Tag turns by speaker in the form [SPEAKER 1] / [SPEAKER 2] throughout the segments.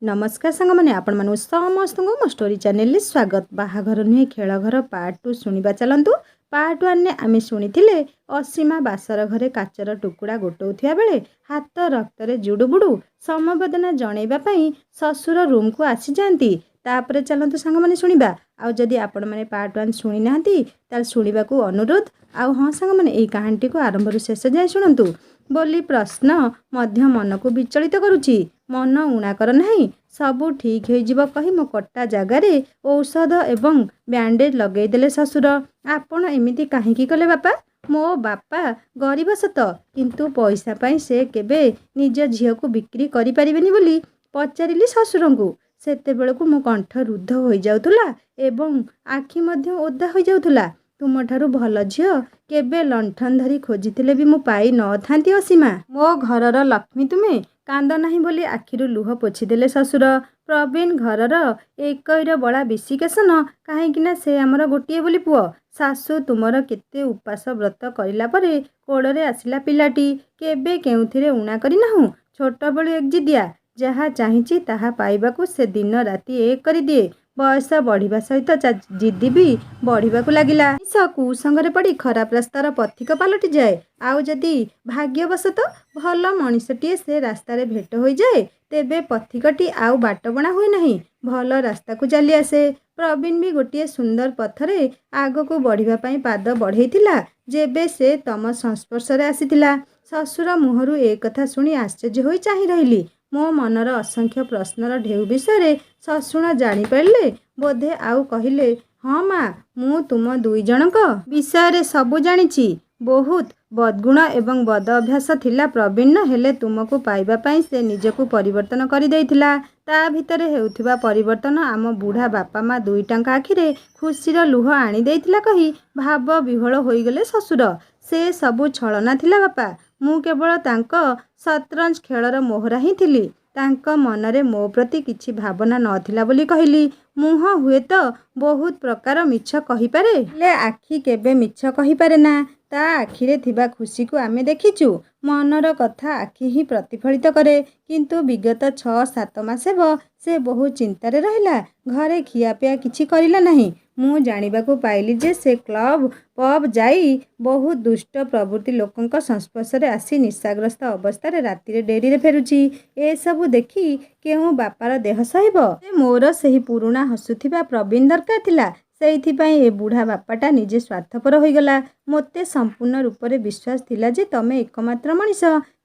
[SPEAKER 1] नमस्कार सांग मैंने आपण मानू समस्त मो स्टोरी चैनल स्वागत। बाहाघर नुहे खेल घर पार्ट 2 शुणा चलतु। पार्ट 1 ने आम शुणी असीमा बासर घरे काचर टुकुड़ा गोटाउथिया बेले हाथ रक्त जुड़ुबुड़ू समवेदना जनइबापी ससुर रूम को आसी जाती। तापर चलतु सांग मैंने शुणा। आदि आपण मैंने पार्ट 1 शुणी ना ताल शुणा को अनुरोध। आउ हाँ सांग मैंने यही कहानी को आरंभ शेष जाए शुणु बोली प्रश्न मध्य मन को विचलित करुच्ची। मन उणा कर नहीं, सबू ठीक हो कही मो कटा जगार औषध एवं बैंडेज लगेदेले ससुर। आपण एमिति काहींकी कले बापा? मो बापा गरीब सत, किंतु पैसा पाई से केबे निज झील को बिक्री करि परिबेनी बोली पचारिली ससुर को। सेते बेलकु मो कंठ रुद्ध हो जाउथुला एवं आखि मध्य ओदा हो जाउथुला। तुम ठारू भल झील केबे लंठन धरी खोजिथिले भी मु पाई न थांती असीमा। मो घरर लक्ष्मी तुमे, कांद नहीं बोली आखिरु लुह पोछीदेले ससुर। प्रवीण घरर एकईर बड़ा विशिकेशन, कहीं से आमर गोटे बोली पुओ। सासु तुमर केते उपास व्रत करिला परे कोड़े आसिला पिलाटी, केबे केउथिरे उणा करी नाहु। छोट बेलू एक जिदिया, जहाँ चाहिए ताहा पाइबाकू से दिन राति एक कर दिए। बयस बढ़िया सहित जिद्दी भी बढ़िया लगिला। कुसंगरे पड़ी खराब रास्तार पथिक पलटि जाए। आउ जदि भाग्यवशत भल मनीषटीए से रास्तार भेट हो जाए, तेबे पथिकटी आउ बाट बणा हुए नहीं, भल रास्ता को चली आसे। प्रवीण भी गोटे सुंदर पथरे आग को बढ़िया पाद बढ़ेइथिला जेबे से तम संस्पर्श आसीथिला। ससुर मुहरु एक कथा शुणी आश्चर्य होई चाहि रहिली। मो मनर असंख्य प्रश्नर ढेउ विषय ससुण जानीपारे बोधे। आउ कहले, हाँ माँ, मु तुम दुई जनक विषय सबू जानिछि। बहुत बदगुण एवं बद अभ्यास थिला प्रवीण, हेले तुमको पाइबापी से निजको परिवर्तन कर देइथिला। ता भितरे हेउथिबा परिवर्तन आम बुढ़ा बापा माँ दुईटांका आखिरे खुशीर लुह आनी देइथिला कही भाव विह्वल होइगले ससुर। से सबू छलना थिला बापा, मु केवल तांक शतरंज खेलर मोहरा ही थिली। तांक मनरे मो प्रति किछि भावना नथिला बोली कहली। मुह हुए तो बहुत प्रकार मिछ कहि पारे, ले आखि केबे मिछ कहि पारे ना। ता आखिरे थिबा खुशी को आमे देखिचु। मनर कथा आखि ही प्रतिफलित करे। किंतु विगत 6-7 मास हेब से बहुत चिंतारे रहिला। घरे खियापिया किछि करिला नहीं। मु जानिबाकू पाइली जे से क्लब पब जाई बहुत दुष्ट प्रवृत्ति लोकंक संस्पर्शरे आसी निशाग्रस्त अवस्था राति डेरी रे फेरुची। ए सबू देखी केउ बापार देह सहिब। मोर सही पुरुणा हसुथिबा प्रवीण दरकार थिला। सेइथिपाई ए बुढ़ा बापाटा निजे स्वार्थपर होइगला। मोते संपूर्ण रूपरे विश्वास थिला जे तमे एकमात्र मनीष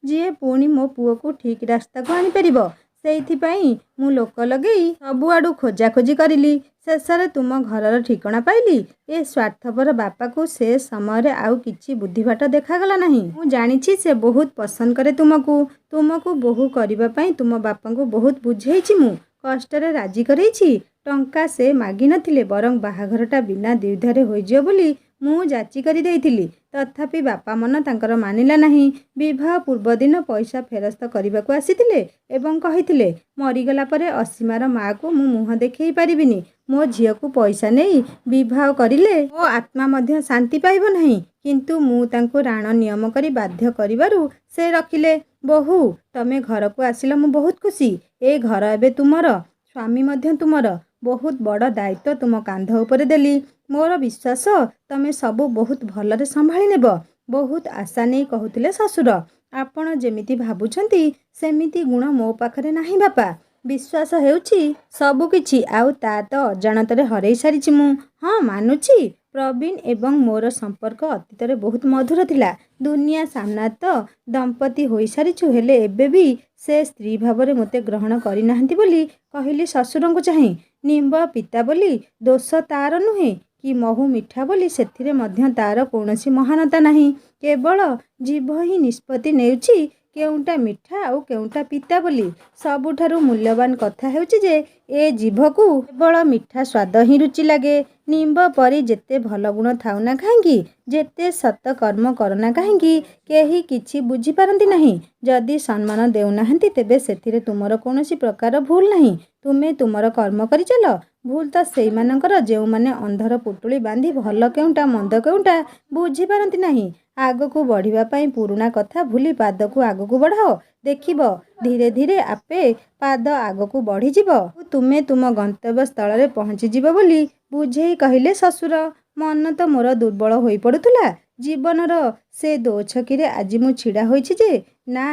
[SPEAKER 1] जी पुणी मो पुओ को ठीक रास्ता को आनी परिबो। सेइथिपाई मु लोक लगेई सबुआडू खोजाखोजी करिली। शेषरे तुम घरर ठिकणा पाइली। ए स्वार्थपर बापा को से समय आउ किछि बुद्धिबाट देखागला नहीं। मु जानिछि से बहुत पसंद करे तुमको। तुमको बोहू करिबा पई तुम बापा को बहुत बुझेइछि। मु कष्टरे राजी करैछि। टंका से मागी नथिले, बरं बाहाघरटा बिना द्विधारे होइजियो बोली मु जाची करी देइथिली। तथापि बापा मन तांकर मानिला नहीं। विवाह पूर्व दिन पैसा फेरस्त करबाकू आसीथिले एवं कहिथिले, मरीगला परे असीमार माँ को मु मुह देखै पारिबिनी। मो झील को पैसा नहीं विवाह करिले मो आत्मा मध्य शांति पाइब नहीं। किंतु मु तांको राण नियम करी बाध्य करिबारु से रखिले। बहु तमे घर को आसिल मु बहुत खुशी। ए घर एबे तुमर, स्वामी मध्य तुमर। बहुत बड़ दायित्व तुम कांध उपरे देली। मोर विश्वास तमे सबू बहुत भलरे संभाली नेब। बहुत आशा नहीं कहूथिले ससुर। आपण जेमिति भाबुछंती सेमिति गुण मो पाखरे नाही बापा। विश्वास हेउछि सबु किछि, आउ ता तो अजाणतरे हरई सारिछि मु। हाँ मानुछि, प्रवीण एवं मोर संपर्क अतीतरे बहुत मधुर थिला। दुनिया सामना तो दंपति होई सारिछु, हेले एबे भी से स्त्री भावरे मोते ग्रहण करि नाहंती बोली कहिली ससुरंकु को चाहि। निंब पिता बोली दोष तार नुहे कि महु मिठा बोली सेथिरे मध्य तार कौनसी महानता नहीं। केवल जीभ ही निष्पत्ति नेउछि केउंटा मिठा और केउंटा पिता बोली। सबुठारु मूल्यवान कथा हेउछि जे ए जीभकू केवल मिठा स्वाद ही रुचि लगे। निंब परी जेते भल गुण थाउ ना कहीं, जेते सत कर्म करना कहीं, केही किछि बुझी पारंती नहीं। जदि सम्मान देउनाहंती तेबे सेथिरे तुमर कौनसी प्रकार भूल नहीं। तुमे तुमर कर्म करि चल। भूल तो सेई मानकर जेउ माने अंधर पुटुली बांधी भल केउंटा मंद केउंटा बुझी पारंती नहीं। आग को बढ़िबा पई पुरुणा कथा भूली पाद को आग को बढ़ाओ। ଦେଖିବ ଧୀରେ ଧୀରେ ଆପେ ପାଦ ଆଗକୁ ବଢ଼ିଯିବ। ତୁମେ ତୁମ ଗନ୍ତବ୍ୟ ସ୍ଥଳରେ ପହଞ୍ଚିଯିବ ବୋଲି ବୁଝେଇ କହିଲେ ଶ୍ୱଶୁର। ମନ ତ ମୋର ଦୁର୍ବଳ ହୋଇପଡ଼ୁଥିଲା। ଜୀବନର ସେ ଦୋଛକିରେ ଆଜି ମୁଁ ଛିଡ଼ା ହୋଇଛି ଯେ ନା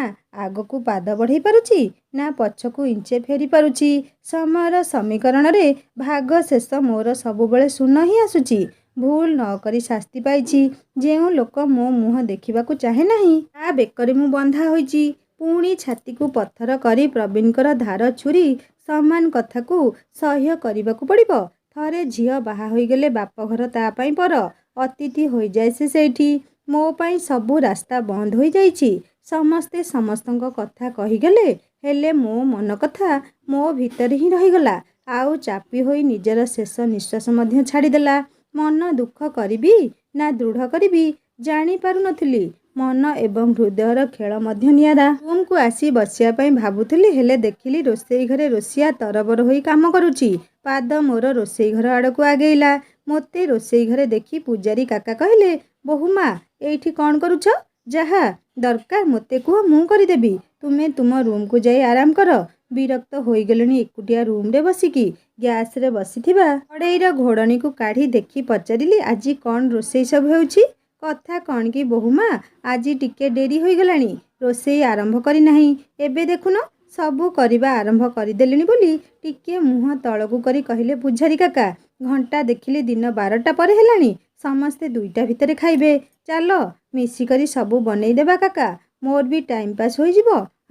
[SPEAKER 1] ଆଗକୁ ପାଦ ବଢ଼େଇ ପାରୁଛି ନା ପଛକୁ ଇଞ୍ଚେ ଫେରି ପାରୁଛି। ସମୟର ସମୀକରଣରେ ଭାଗ ଶେଷ ମୋର ସବୁବେଳେ ଶୂନ ହିଁ ଆସୁଛି। ଭୁଲ ନ କରି ଶାସ୍ତି ପାଇଛି। ଯେଉଁ ଲୋକ ମୋ ମୁହଁ ଦେଖିବାକୁ ଚାହେଁ ନାହିଁ ତା ବେକରେ ମୁଁ ବନ୍ଧା ହୋଇଛି। ପୁଣି ଛାତିକୁ ପଥର କରି ପ୍ରବୀଣଙ୍କର ଧାର ଛୁରୀ ସମାନ କଥାକୁ ସହ୍ୟ କରିବାକୁ ପଡ଼ିବ। ଥରେ ଝିଅ ବାହା ହୋଇଗଲେ ବାପଘର ତା ପାଇଁ ପର। ଅତିଥି ହୋଇଯାଏ ସେ ସେଇଠି। ମୋ ପାଇଁ ସବୁ ରାସ୍ତା ବନ୍ଦ ହୋଇଯାଇଛି। ସମସ୍ତେ ସମସ୍ତଙ୍କ କଥା କହିଗଲେ, ହେଲେ ମୋ ମନ କଥା ମୋ ଭିତରେ ହିଁ ରହିଗଲା। ଆଉ ଚାପି ହୋଇ ନିଜର ଶେଷ ନିଶ୍ୱାସ ମଧ୍ୟ ଛାଡ଼ିଦେଲା। ମନ ଦୁଃଖ କରିବି ନା ଦୃଢ଼ କରିବି ଜାଣିପାରୁନଥିଲି। ମନ ଏବଂ ହୃଦୟର ଖେଳ ମଧ୍ୟ ନିଆରା। ରୁମକୁ ଆସି ବସିବା ପାଇଁ ଭାବୁଥିଲି, ହେଲେ ଦେଖିଲି ରୋଷେଇ ଘରେ ରୋଷିଆ ତରବର ହୋଇ କାମ କରୁଛି। ପାଦ ମୋର ରୋଷେଇ ଘର ଆଡ଼କୁ ଆଗେଇଲା। ମୋତେ ରୋଷେଇ ଘରେ ଦେଖି ପୂଜାରୀ କାକା କହିଲେ, ବୋହୂମା ଏଇଠି କ'ଣ କରୁଛ? ଯାହା ଦରକାର ମୋତେ କୁହ, ମୁଁ କରିଦେବି। ତୁମେ ତୁମ ରୁମକୁ ଯାଇ ଆରାମ କର। ବିରକ୍ତ ହୋଇଗଲେଣି ଏକୁଟିଆ ରୁମରେ ବସିକି। ଗ୍ୟାସରେ ବସିଥିବା କଡ଼େଇର ଘୋଡ଼ଣୀକୁ କାଢ଼ି ଦେଖି ପଚାରିଲି, ଆଜି କ'ଣ ରୋଷେଇ ସବୁ ହେଉଛି? କଥା କ'ଣ କି ବୋହୂମା, ଆଜି ଟିକେ ଡେରି ହୋଇଗଲାଣି। ରୋଷେଇ ଆରମ୍ଭ କରିନାହିଁ। ଏବେ ଦେଖୁନ ସବୁ କରିବା ଆରମ୍ଭ କରିଦେଲିଣି ବୋଲି ଟିକେ ମୁହଁ ତଳକୁ କରି କହିଲେ ପୂଜାରୀ କାକା। ଘଣ୍ଟା ଦେଖିଲି ଦିନ 12ଟା ପରେ ହେଲାଣି। ସମସ୍ତେ 2ଟା ଭିତରେ ଖାଇବେ। ଚାଲ ମିଶିକରି ସବୁ ବନେଇଦେବା କାକା। ମୋର ବି ଟାଇମ୍ ପାସ୍ ହୋଇଯିବ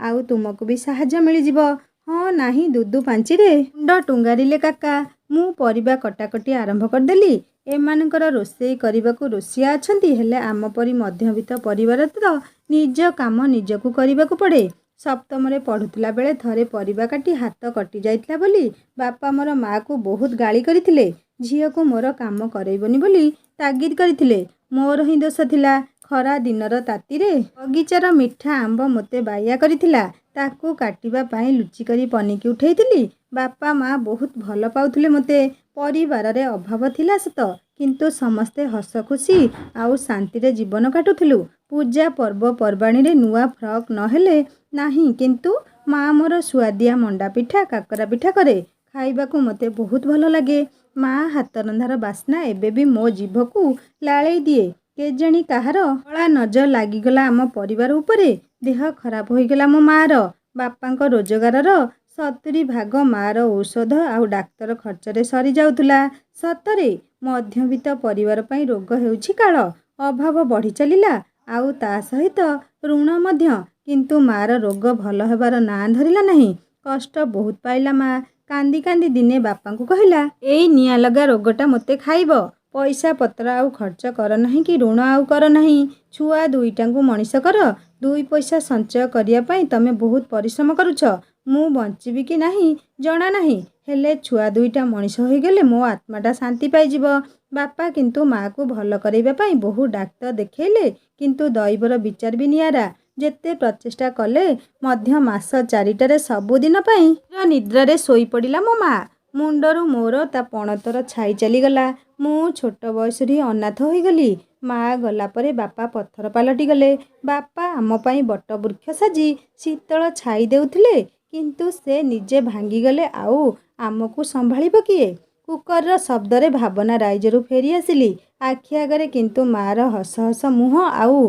[SPEAKER 1] ଆଉ ତୁମକୁ ବି ସାହାଯ୍ୟ ମିଳିଯିବ। ହଁ ନାହିଁ ଦୁଦୁ ପାଞ୍ଚିରେ ମୁଣ୍ଡ ଟୁଙ୍ଗାରିଲେ କାକା। ମୁଁ ପରିବା କଟାକଟି ଆରମ୍ଭ କରିଦେଲି। ଏମାନଙ୍କର ରୋଷେଇ କରିବାକୁ ରୋଷିଆ ଅଛନ୍ତି, ହେଲେ ଆମ ପରି ମଧ୍ୟବିତ୍ତ ପରିବାର ତ ନିଜ କାମ ନିଜକୁ କରିବାକୁ ପଡ଼େ। ସପ୍ତମରେ ପଢ଼ୁଥିଲା ବେଳେ ଥରେ ପରିବା କାଟି ହାତ କଟି ଯାଇଥିଲା ବୋଲି ବାପା ମୋର ମାଆକୁ ବହୁତ ଗାଳି କରିଥିଲେ। ଝିଅକୁ ମୋର କାମ କରେଇବନି ବୋଲି ତାଗିଦ କରିଥିଲେ। ମୋର ହିଁ ଦୋଷ ଥିଲା। ଖରା ଦିନର ତାତିରେ ବଗିଚାର ମିଠା ଆମ୍ବ ମୋତେ ବାଇଆ କରିଥିଲା। ତାକୁ କାଟିବା ପାଇଁ ଲୁଚି କରି ପନିକି ଉଠେଇଥିଲି। ବାପା ମା ବହୁତ ଭଲ ପାଉଥିଲେ ମୋତେ। ପରିବାରରେ ଅଭାବ ଥିଲା ସତ, କିନ୍ତୁ ସମସ୍ତେ ହସ ଖୁସି ଆଉ ଶାନ୍ତିରେ ଜୀବନ କାଟୁଥିଲୁ। ପୂଜା ପର୍ବପର୍ବାଣୀରେ ନୂଆ ଫ୍ରକ୍ ନହେଲେ ନାହିଁ, କିନ୍ତୁ ମା ମୋର ସୁଆଦିଆ ମଣ୍ଡା ପିଠା କାକରା ପିଠା କରେ। ଖାଇବାକୁ ମୋତେ ବହୁତ ଭଲ ଲାଗେ। ମା ହାତରନ୍ଧାର ବାସ୍ନା ଏବେ ବି ମୋ ଜିଭକୁ ଲାଳେଇ ଦିଏ। କେଜାଣି କାହାର କଳା ନଜର ଲାଗିଗଲା ଆମ ପରିବାର ଉପରେ। ଦେହ ଖରାପ ହୋଇଗଲା ମୋ ମାଆର। ବାପାଙ୍କ ରୋଜଗାରର 70% ମାଆର ଔଷଧ ଆଉ ଡାକ୍ତର ଖର୍ଚ୍ଚରେ ସରିଯାଉଥିଲା। ସତରେ ମଧ୍ୟବିତ୍ତ ପରିବାର ପାଇଁ ରୋଗ ହେଉଛି କାଳ। ଅଭାବ ବଢ଼ି ଚାଲିଲା ଆଉ ତା ସହିତ ଋଣ ମଧ୍ୟ। କିନ୍ତୁ ମାଆର ରୋଗ ଭଲ ହେବାର ନାଁ ଧରିଲା ନାହିଁ। କଷ୍ଟ ବହୁତ ପାଇଲା ମା। କାନ୍ଦି କାନ୍ଦି ଦିନେ ବାପାଙ୍କୁ କହିଲା, ଏଇ ନିଆଁ ଲଗା ରୋଗଟା ମୋତେ ଖାଇବ। ପଇସା ପତ୍ର ଆଉ ଖର୍ଚ୍ଚ କର ନାହିଁ କି ଋଣ ଆଉ କର ନାହିଁ। ଛୁଆ 2ଟାଙ୍କୁ ମଣିଷ କର। 2 ପଇସା ସଞ୍ଚୟ କରିବା ପାଇଁ ତମେ ବହୁତ ପରିଶ୍ରମ କରୁଛ। ମୁଁ ବଞ୍ଚିବି କି ନାହିଁ ଜଣା ନାହିଁ, ହେଲେ ଛୁଆ 2ଟା ମଣିଷ ହୋଇଗଲେ ମୋ ଆତ୍ମାଟା ଶାନ୍ତି ପାଇଯିବ। ବାପା କିନ୍ତୁ ମାଆକୁ ଭଲ କରାଇବା ପାଇଁ ବହୁ ଡାକ୍ତର ଦେଖେଇଲେ, କିନ୍ତୁ ଦୈବର ବିଚାର ବି ନିଆରା। ଯେତେ ପ୍ରଚେଷ୍ଟା କଲେ ମଧ୍ୟ ମାସ 4টাରେ ସବୁଦିନ ପାଇଁ ନିଦ୍ରାରେ ଶୋଇପଡ଼ିଲା ମୋ ମା। ମୁଣ୍ଡରୁ ମୋର ତା ପଣତର ଛାଇ ଚାଲିଗଲା। ମୁଁ ଛୋଟ ବୟସରୁ ଅନାଥ ହୋଇଗଲି। ମା ଗଲା ପରେ ବାପା ପଥର ପାଲଟିଗଲେ। ବାପା ଆମ ପାଇଁ ବଟବୃକ୍ଷ ସାଜି ଶୀତଳ ଛାଇ ଦେଉଥିଲେ, କିନ୍ତୁ ସେ ନିଜେ ଭାଙ୍ଗିଗଲେ ଆଉ ଆମକୁ ସମ୍ଭାଳିବ କିଏ? କୁକରର ଶବ୍ଦରେ ଭାବନା ରାଇଜରୁ ଫେରି ଆସିଲି। ଆଖି ଆଗରେ କିନ୍ତୁ ମାଆର ହସ ହସ ମୁହଁ ଆଉ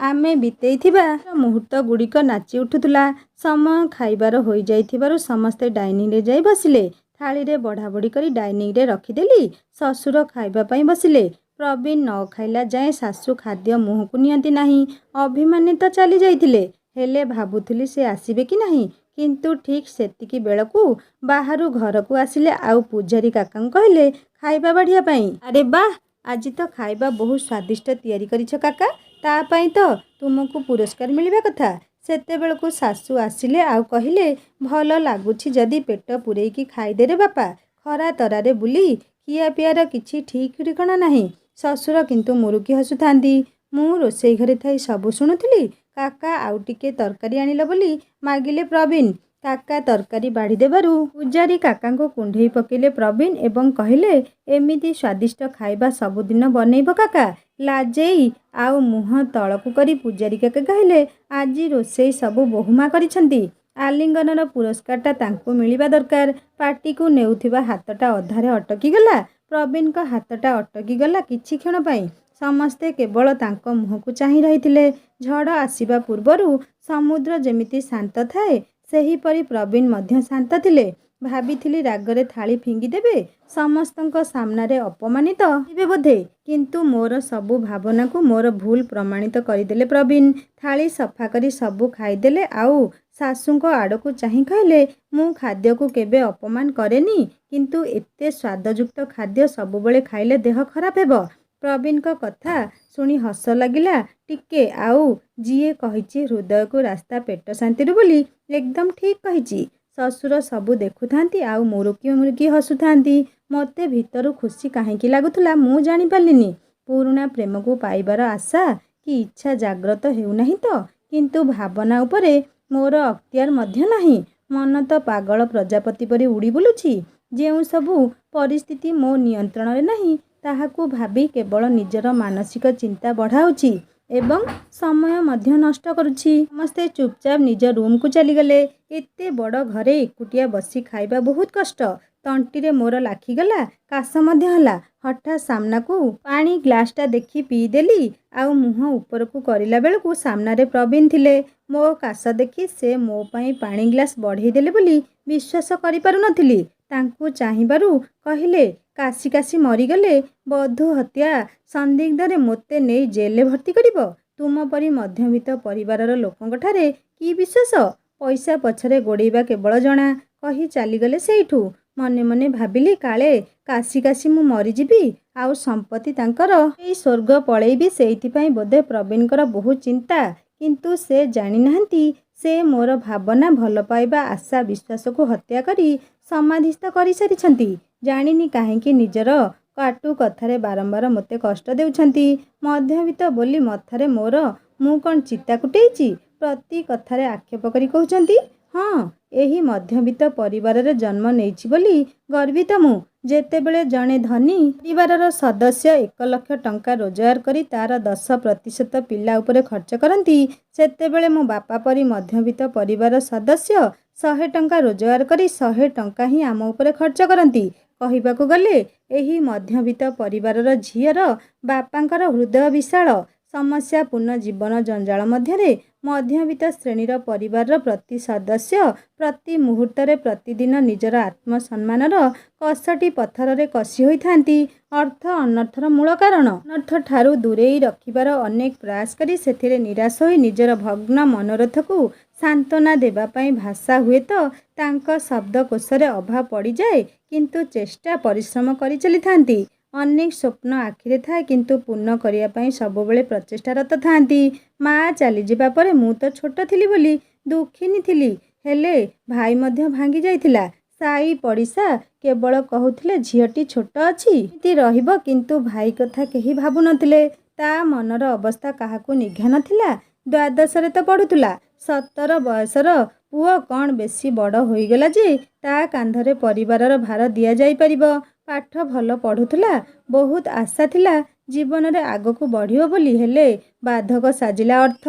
[SPEAKER 1] ଆମେ ବିତେଇଥିବା ମୁହୂର୍ତ୍ତ ଗୁଡ଼ିକ ନାଚି ଉଠୁଥିଲା। ସମୟ ଖାଇବାର ହୋଇଯାଇଥିବାରୁ ସମସ୍ତେ ଡାଇନିଂରେ ଯାଇ ବସିଲେ। ଥାଳିରେ ବଢ଼ାବଢ଼ି କରି ଡାଇନିଂରେ ରଖିଦେଲି। ଶ୍ୱଶୁର ଖାଇବା ପାଇଁ ବସିଲେ। ପ୍ରବୀଣ ନ ଖାଇଲା ଯାଏଁ ଶାଶୁ ଖାଦ୍ୟ ମୁହଁକୁ ନିଅନ୍ତି ନାହିଁ। ଅଭିମାନିତ ଚାଲି ଯାଇଥିଲେ, ହେଲେ ଭାବୁଥିଲି ସେ ଆସିବେ କି ନାହିଁ। କିନ୍ତୁ ଠିକ୍ ସେତିକି ବେଳକୁ ବାହାରୁ ଘରକୁ ଆସିଲେ ଆଉ ପୂଜାରୀ କାକାଙ୍କୁ କହିଲେ ଖାଇବା ବାଢ଼ିବା ପାଇଁ। ଆରେ ବାଃ, ଆଜି ତ ଖାଇବା ବହୁତ ସ୍ୱାଦିଷ୍ଟ ତିଆରି କରିଛ କାକା। ତା ପାଇଁ ତ ତୁମକୁ ପୁରସ୍କାର ମିଳିବା କଥା। ସେତେବେଳକୁ ଶାଶୁ ଆସିଲେ ଆଉ କହିଲେ, ଭଲ ଲାଗୁଛି ଯଦି ପେଟ ପୂରେଇକି ଖାଇଦେରେ ବାପା। ଖରା ତରାରେ ବୁଲି ଖିଆପିଆର କିଛି ଠିକ୍ ଠିକଣା ନାହିଁ। ଶ୍ୱଶୁର କିନ୍ତୁ ମୁରୁକି ହସୁଥାନ୍ତି। ମୁଁ ରୋଷେଇ ଘରେ ଥାଇ ସବୁ ଶୁଣୁଥିଲି। କାକା ଆଉ ଟିକେ ତରକାରୀ ଆଣିଲ ବୋଲି ମାଗିଲେ ପ୍ରବୀଣ। କାକା ତରକାରୀ ବାଢ଼ି ଦେବାରୁ ପୂଜାରୀ କାକାଙ୍କୁ କୁଣ୍ଢେଇ ପକେଇଲେ ପ୍ରବୀଣ ଏବଂ କହିଲେ, ଏମିତି ସ୍ୱାଦିଷ୍ଟ ଖାଇବା ସବୁଦିନ ବନେଇବ କାକା। ଲାଜେଇ ଆଉ ମୁହଁ ତଳକୁ କରି ପୂଜାରୀ କାକା କହିଲେ, ଆଜି ରୋଷେଇ ସବୁ ବୋହୂମା କରିଛନ୍ତି। ଆଲିଙ୍ଗନର ପୁରସ୍କାରଟା ତାଙ୍କୁ ମିଳିବା ଦରକାର। ପାଟିକୁ ନେଉଥିବା ହାତଟା ଅଧାରେ ଅଟକିଗଲା। ପ୍ରବୀଣଙ୍କ ହାତଟା ଅଟକିଗଲା କିଛି କ୍ଷଣ ପାଇଁ। ସମସ୍ତେ କେବଳ ତାଙ୍କ ମୁହଁକୁ ଚାହିଁ ରହିଥିଲେ। ଝଡ଼ ଆସିବା ପୂର୍ବରୁ ସମୁଦ୍ର ଯେମିତି ଶାନ୍ତ ଥାଏ, ସେହିପରି ପ୍ରବୀଣ ମଧ୍ୟ ଶାନ୍ତ ଥିଲେ। ଭାବିଥିଲି ରାଗରେ ଥାଳି ଫିଙ୍ଗିଦେବେ, ସମସ୍ତଙ୍କ ସାମ୍ନାରେ ଅପମାନିତ ହେବେ ବୋଧେ। କିନ୍ତୁ ମୋର ସବୁ ଭାବନାକୁ ମୋର ଭୁଲ ପ୍ରମାଣିତ କରିଦେଲେ ପ୍ରବୀଣ। ଥାଳି ସଫା କରି ସବୁ ଖାଇଦେଲେ ଆଉ ଶାଶୁଙ୍କ ଆଡ଼କୁ ଚାହିଁ କହିଲେ, ମୁଁ ଖାଦ୍ୟକୁ କେବେ ଅପମାନ କରେନି, କିନ୍ତୁ ଏତେ ସ୍ୱାଦଯୁକ୍ତ ଖାଦ୍ୟ ସବୁବେଳେ ଖାଇଲେ ଦେହ ଖରାପ ହେବ। ପ୍ରବୀଣଙ୍କ କଥା ଶୁଣି ହସ ଲାଗିଲା ଟିକେ। ଆଉ ଯିଏ କହିଛି ହୃଦୟକୁ ରାସ୍ତା ପେଟ ଶାନ୍ତିରୁ ବୋଲି, ଏକଦମ ଠିକ୍ କହିଛି। ଶ୍ୱଶୁର ସବୁ ଦେଖୁଥାନ୍ତି ଆଉ ମୁରୁକି ମୁରୁକି ହସୁଥାନ୍ତି। ମୋତେ ଭିତରୁ ଖୁସି କାହିଁକି ଲାଗୁଥିଲା ମୁଁ ଜାଣିପାରିଲିନି। ପୁରୁଣା ପ୍ରେମକୁ ପାଇବାର ଆଶା କି ଇଚ୍ଛା ଜାଗ୍ରତ ହେଉନାହିଁ ତ, କିନ୍ତୁ ଭାବନା ଉପରେ ମୋର ଅକ୍ତିଆର ମଧ୍ୟ ନାହିଁ। ମନ ତ ପାଗଳ ପ୍ରଜାପତି ପରି ଉଡ଼ି ବୁଲୁଛି। ଯେଉଁ ସବୁ ପରିସ୍ଥିତି ମୋ ନିୟନ୍ତ୍ରଣରେ ନାହିଁ, ତାହାକୁ ଭାବି କେବଳ ନିଜର ମାନସିକ ଚିନ୍ତା ବଢ଼ାଉଛି ଏବଂ ସମୟ ମଧ୍ୟ ନଷ୍ଟ କରୁଛି। ସମସ୍ତେ ଚୁପଚାପ ନିଜ ରୁମକୁ ଚାଲିଗଲେ। ଏତେ ବଡ଼ ଘରେ ଏକୁଟିଆ ବସି ଖାଇବା ବହୁତ କଷ୍ଟ। ତଣ୍ଟିରେ ମୋର ଲାଖିଗଲା, କାଶ ମଧ୍ୟ ହେଲା। ହଠାତ୍ ସାମ୍ନାକୁ ପାଣି ଗ୍ଲାସଟା ଦେଖି ପିଇଦେଲି ଆଉ ମୁହଁ ଉପରକୁ କରିଲା ବେଳକୁ ସାମ୍ନାରେ ପ୍ରବୀଣ ଥିଲେ। ମୋ କାଶ ଦେଖି ସେ ମୋ ପାଇଁ ପାଣି ଗ୍ଲାସ ବଢ଼େଇ ଦେଲେ ବୋଲି ବିଶ୍ୱାସ କରିପାରୁନଥିଲି। ତାଙ୍କୁ ଚାହିଁବାରୁ କହିଲେ, କାଶି କାଶି ମରିଗଲେ। ବଧୂ ହତ୍ୟା ସନ୍ଦିଗ୍ଧରେ ମୋତେ ନେଇ ଜେଲରେ ଭର୍ତ୍ତି କରିବ? ତୁମ ପରି ମଧ୍ୟବିତ୍ତ ପରିବାରର ଲୋକଙ୍କଠାରେ କି ବିଶ୍ୱାସ? ପଇସା ପଛରେ ଗୋଡ଼େଇବା କେବଳ ଜଣା। କହି ଚାଲିଗଲେ ସେଇଠୁ। ମନେ ମନେ ଭାବିଲି, କାଳେ କାଶି କାଶି ମୁଁ ମରିଯିବି ଆଉ ସମ୍ପତ୍ତି ତାଙ୍କର ଏଇ ସ୍ୱର୍ଗ ପଳେଇବି। ସେଇଥିପାଇଁ ବୋଧେ ପ୍ରବୀଣଙ୍କର ବହୁତ ଚିନ୍ତା। କିନ୍ତୁ ସେ ଜାଣିନାହାନ୍ତି, ସେ ମୋର ଭାବନା, ଭଲ ପାଇବା, ଆଶା, ବିଶ୍ୱାସକୁ ହତ୍ୟା କରି ସମାଧିସ୍ଥ କରିସାରିଛନ୍ତି। ଜାଣିନି କାହିଁକି ନିଜର କାଟୁ କଥାରେ ବାରମ୍ବାର ମୋତେ କଷ୍ଟ ଦେଉଛନ୍ତି। ମଧ୍ୟବିତ୍ତ ବୋଲି ମଥାରେ ମୋର ମୁଁ କ'ଣ ଚିତା କୁଟେଇଛି? ପ୍ରତି କଥାରେ ଆକ୍ଷେପ କରି କହୁଛନ୍ତି। ହଁ, ଏହି ମଧ୍ୟବିତ୍ତ ପରିବାରରେ ଜନ୍ମ ନେଇଛି ବୋଲି ଗର୍ବିତ ମୁଁ। ଯେତେବେଳେ ଜଣେ ଧନୀ ପରିବାରର ସଦସ୍ୟ 1 ଲକ୍ଷ ଟଙ୍କା ରୋଜଗାର କରି ତା'ର 10% ପିଲା ଉପରେ ଖର୍ଚ୍ଚ କରନ୍ତି, ସେତେବେଳେ ମୋ ବାପା ପରି ମଧ୍ୟବିତ୍ତ ପରିବାରର ସଦସ୍ୟ 100 ଟଙ୍କା ରୋଜଗାର କରି 100 ଟଙ୍କା ହିଁ ଆମ ଉପରେ ଖର୍ଚ୍ଚ କରନ୍ତି। କହିବାକୁ ଗଲେ ଏହି ମଧ୍ୟବିତ୍ତ ପରିବାରର ଝିଅର ବାପାଙ୍କର ହୃଦୟ ବିଶାଳ। ସମସ୍ୟାପୂର୍ଣ୍ଣ ଜୀବନ ଜଞ୍ଜାଳ ମଧ୍ୟରେ ମଧ୍ୟବିତ୍ତ ଶ୍ରେଣୀର ପରିବାରର ପ୍ରତି ସଦସ୍ୟ ପ୍ରତି ମୁହୂର୍ତ୍ତରେ ପ୍ରତିଦିନ ନିଜର ଆତ୍ମସମ୍ମାନର କଷଟି ପଥରରେ କଷି ହୋଇଥାନ୍ତି। ଅର୍ଥ ଅନର୍ଥର ମୂଳ କାରଣ। ଅନର୍ଥଠାରୁ ଦୂରେଇ ରଖିବାର ଅନେକ ପ୍ରୟାସ କରି ସେଥିରେ ନିରାଶ ହୋଇ ନିଜର ଭଗ୍ନ ମନୋରଥକୁ ସାନ୍ତ୍ୱନା ଦେବା ପାଇଁ ଭାଷା ହୁଏତ ତାଙ୍କ ଶବ୍ଦକୋଷରେ ଅଭାବ ପଡ଼ିଯାଏ, କିନ୍ତୁ ଚେଷ୍ଟା ପରିଶ୍ରମ କରି ଚାଲିଥାନ୍ତି। ଅନେକ ସ୍ୱପ୍ନ ଆଖିରେ ଥାଏ, କିନ୍ତୁ ପୂର୍ଣ୍ଣ କରିବା ପାଇଁ ସବୁବେଳେ ପ୍ରଚେଷ୍ଟାରତ ଥାନ୍ତି। ମା ଚାଲିଯିବା ପରେ ମୁଁ ତ ଛୋଟ ଥିଲି ବୋଲି ଦୁଃଖିନୀ ଥିଲି, ହେଲେ ଭାଇ ମଧ୍ୟ ଭାଙ୍ଗି ଯାଇଥିଲା। ସାଇ ପଡ଼ିଶା କେବଳ କହୁଥିଲେ, ଝିଅଟି ଛୋଟ ଅଛି, ଏମିତି ରହିବ। କିନ୍ତୁ ଭାଇ କଥା କେହି ଭାବୁନଥିଲେ। ତା ମନର ଅବସ୍ଥା କାହାକୁ ନିଘା ନଥିଲା। ଦ୍ୱାଦଶରେ ତ ପଢ଼ୁଥିଲା। 17 ବୟସର ପୁଅ କ'ଣ ବେଶୀ ବଡ଼ ହୋଇଗଲା ଯେ ତା କାନ୍ଧରେ ପରିବାରର ଭାର ଦିଆଯାଇପାରିବ? ପାଠ ଭଲ ପଢ଼ୁଥିଲା। ବହୁତ ଆଶା ଥିଲା ଜୀବନରେ ଆଗକୁ ବଢ଼ିବ ବୋଲି। ହେଲେ ବାଧକ ସାଜିଲା ଅର୍ଥ।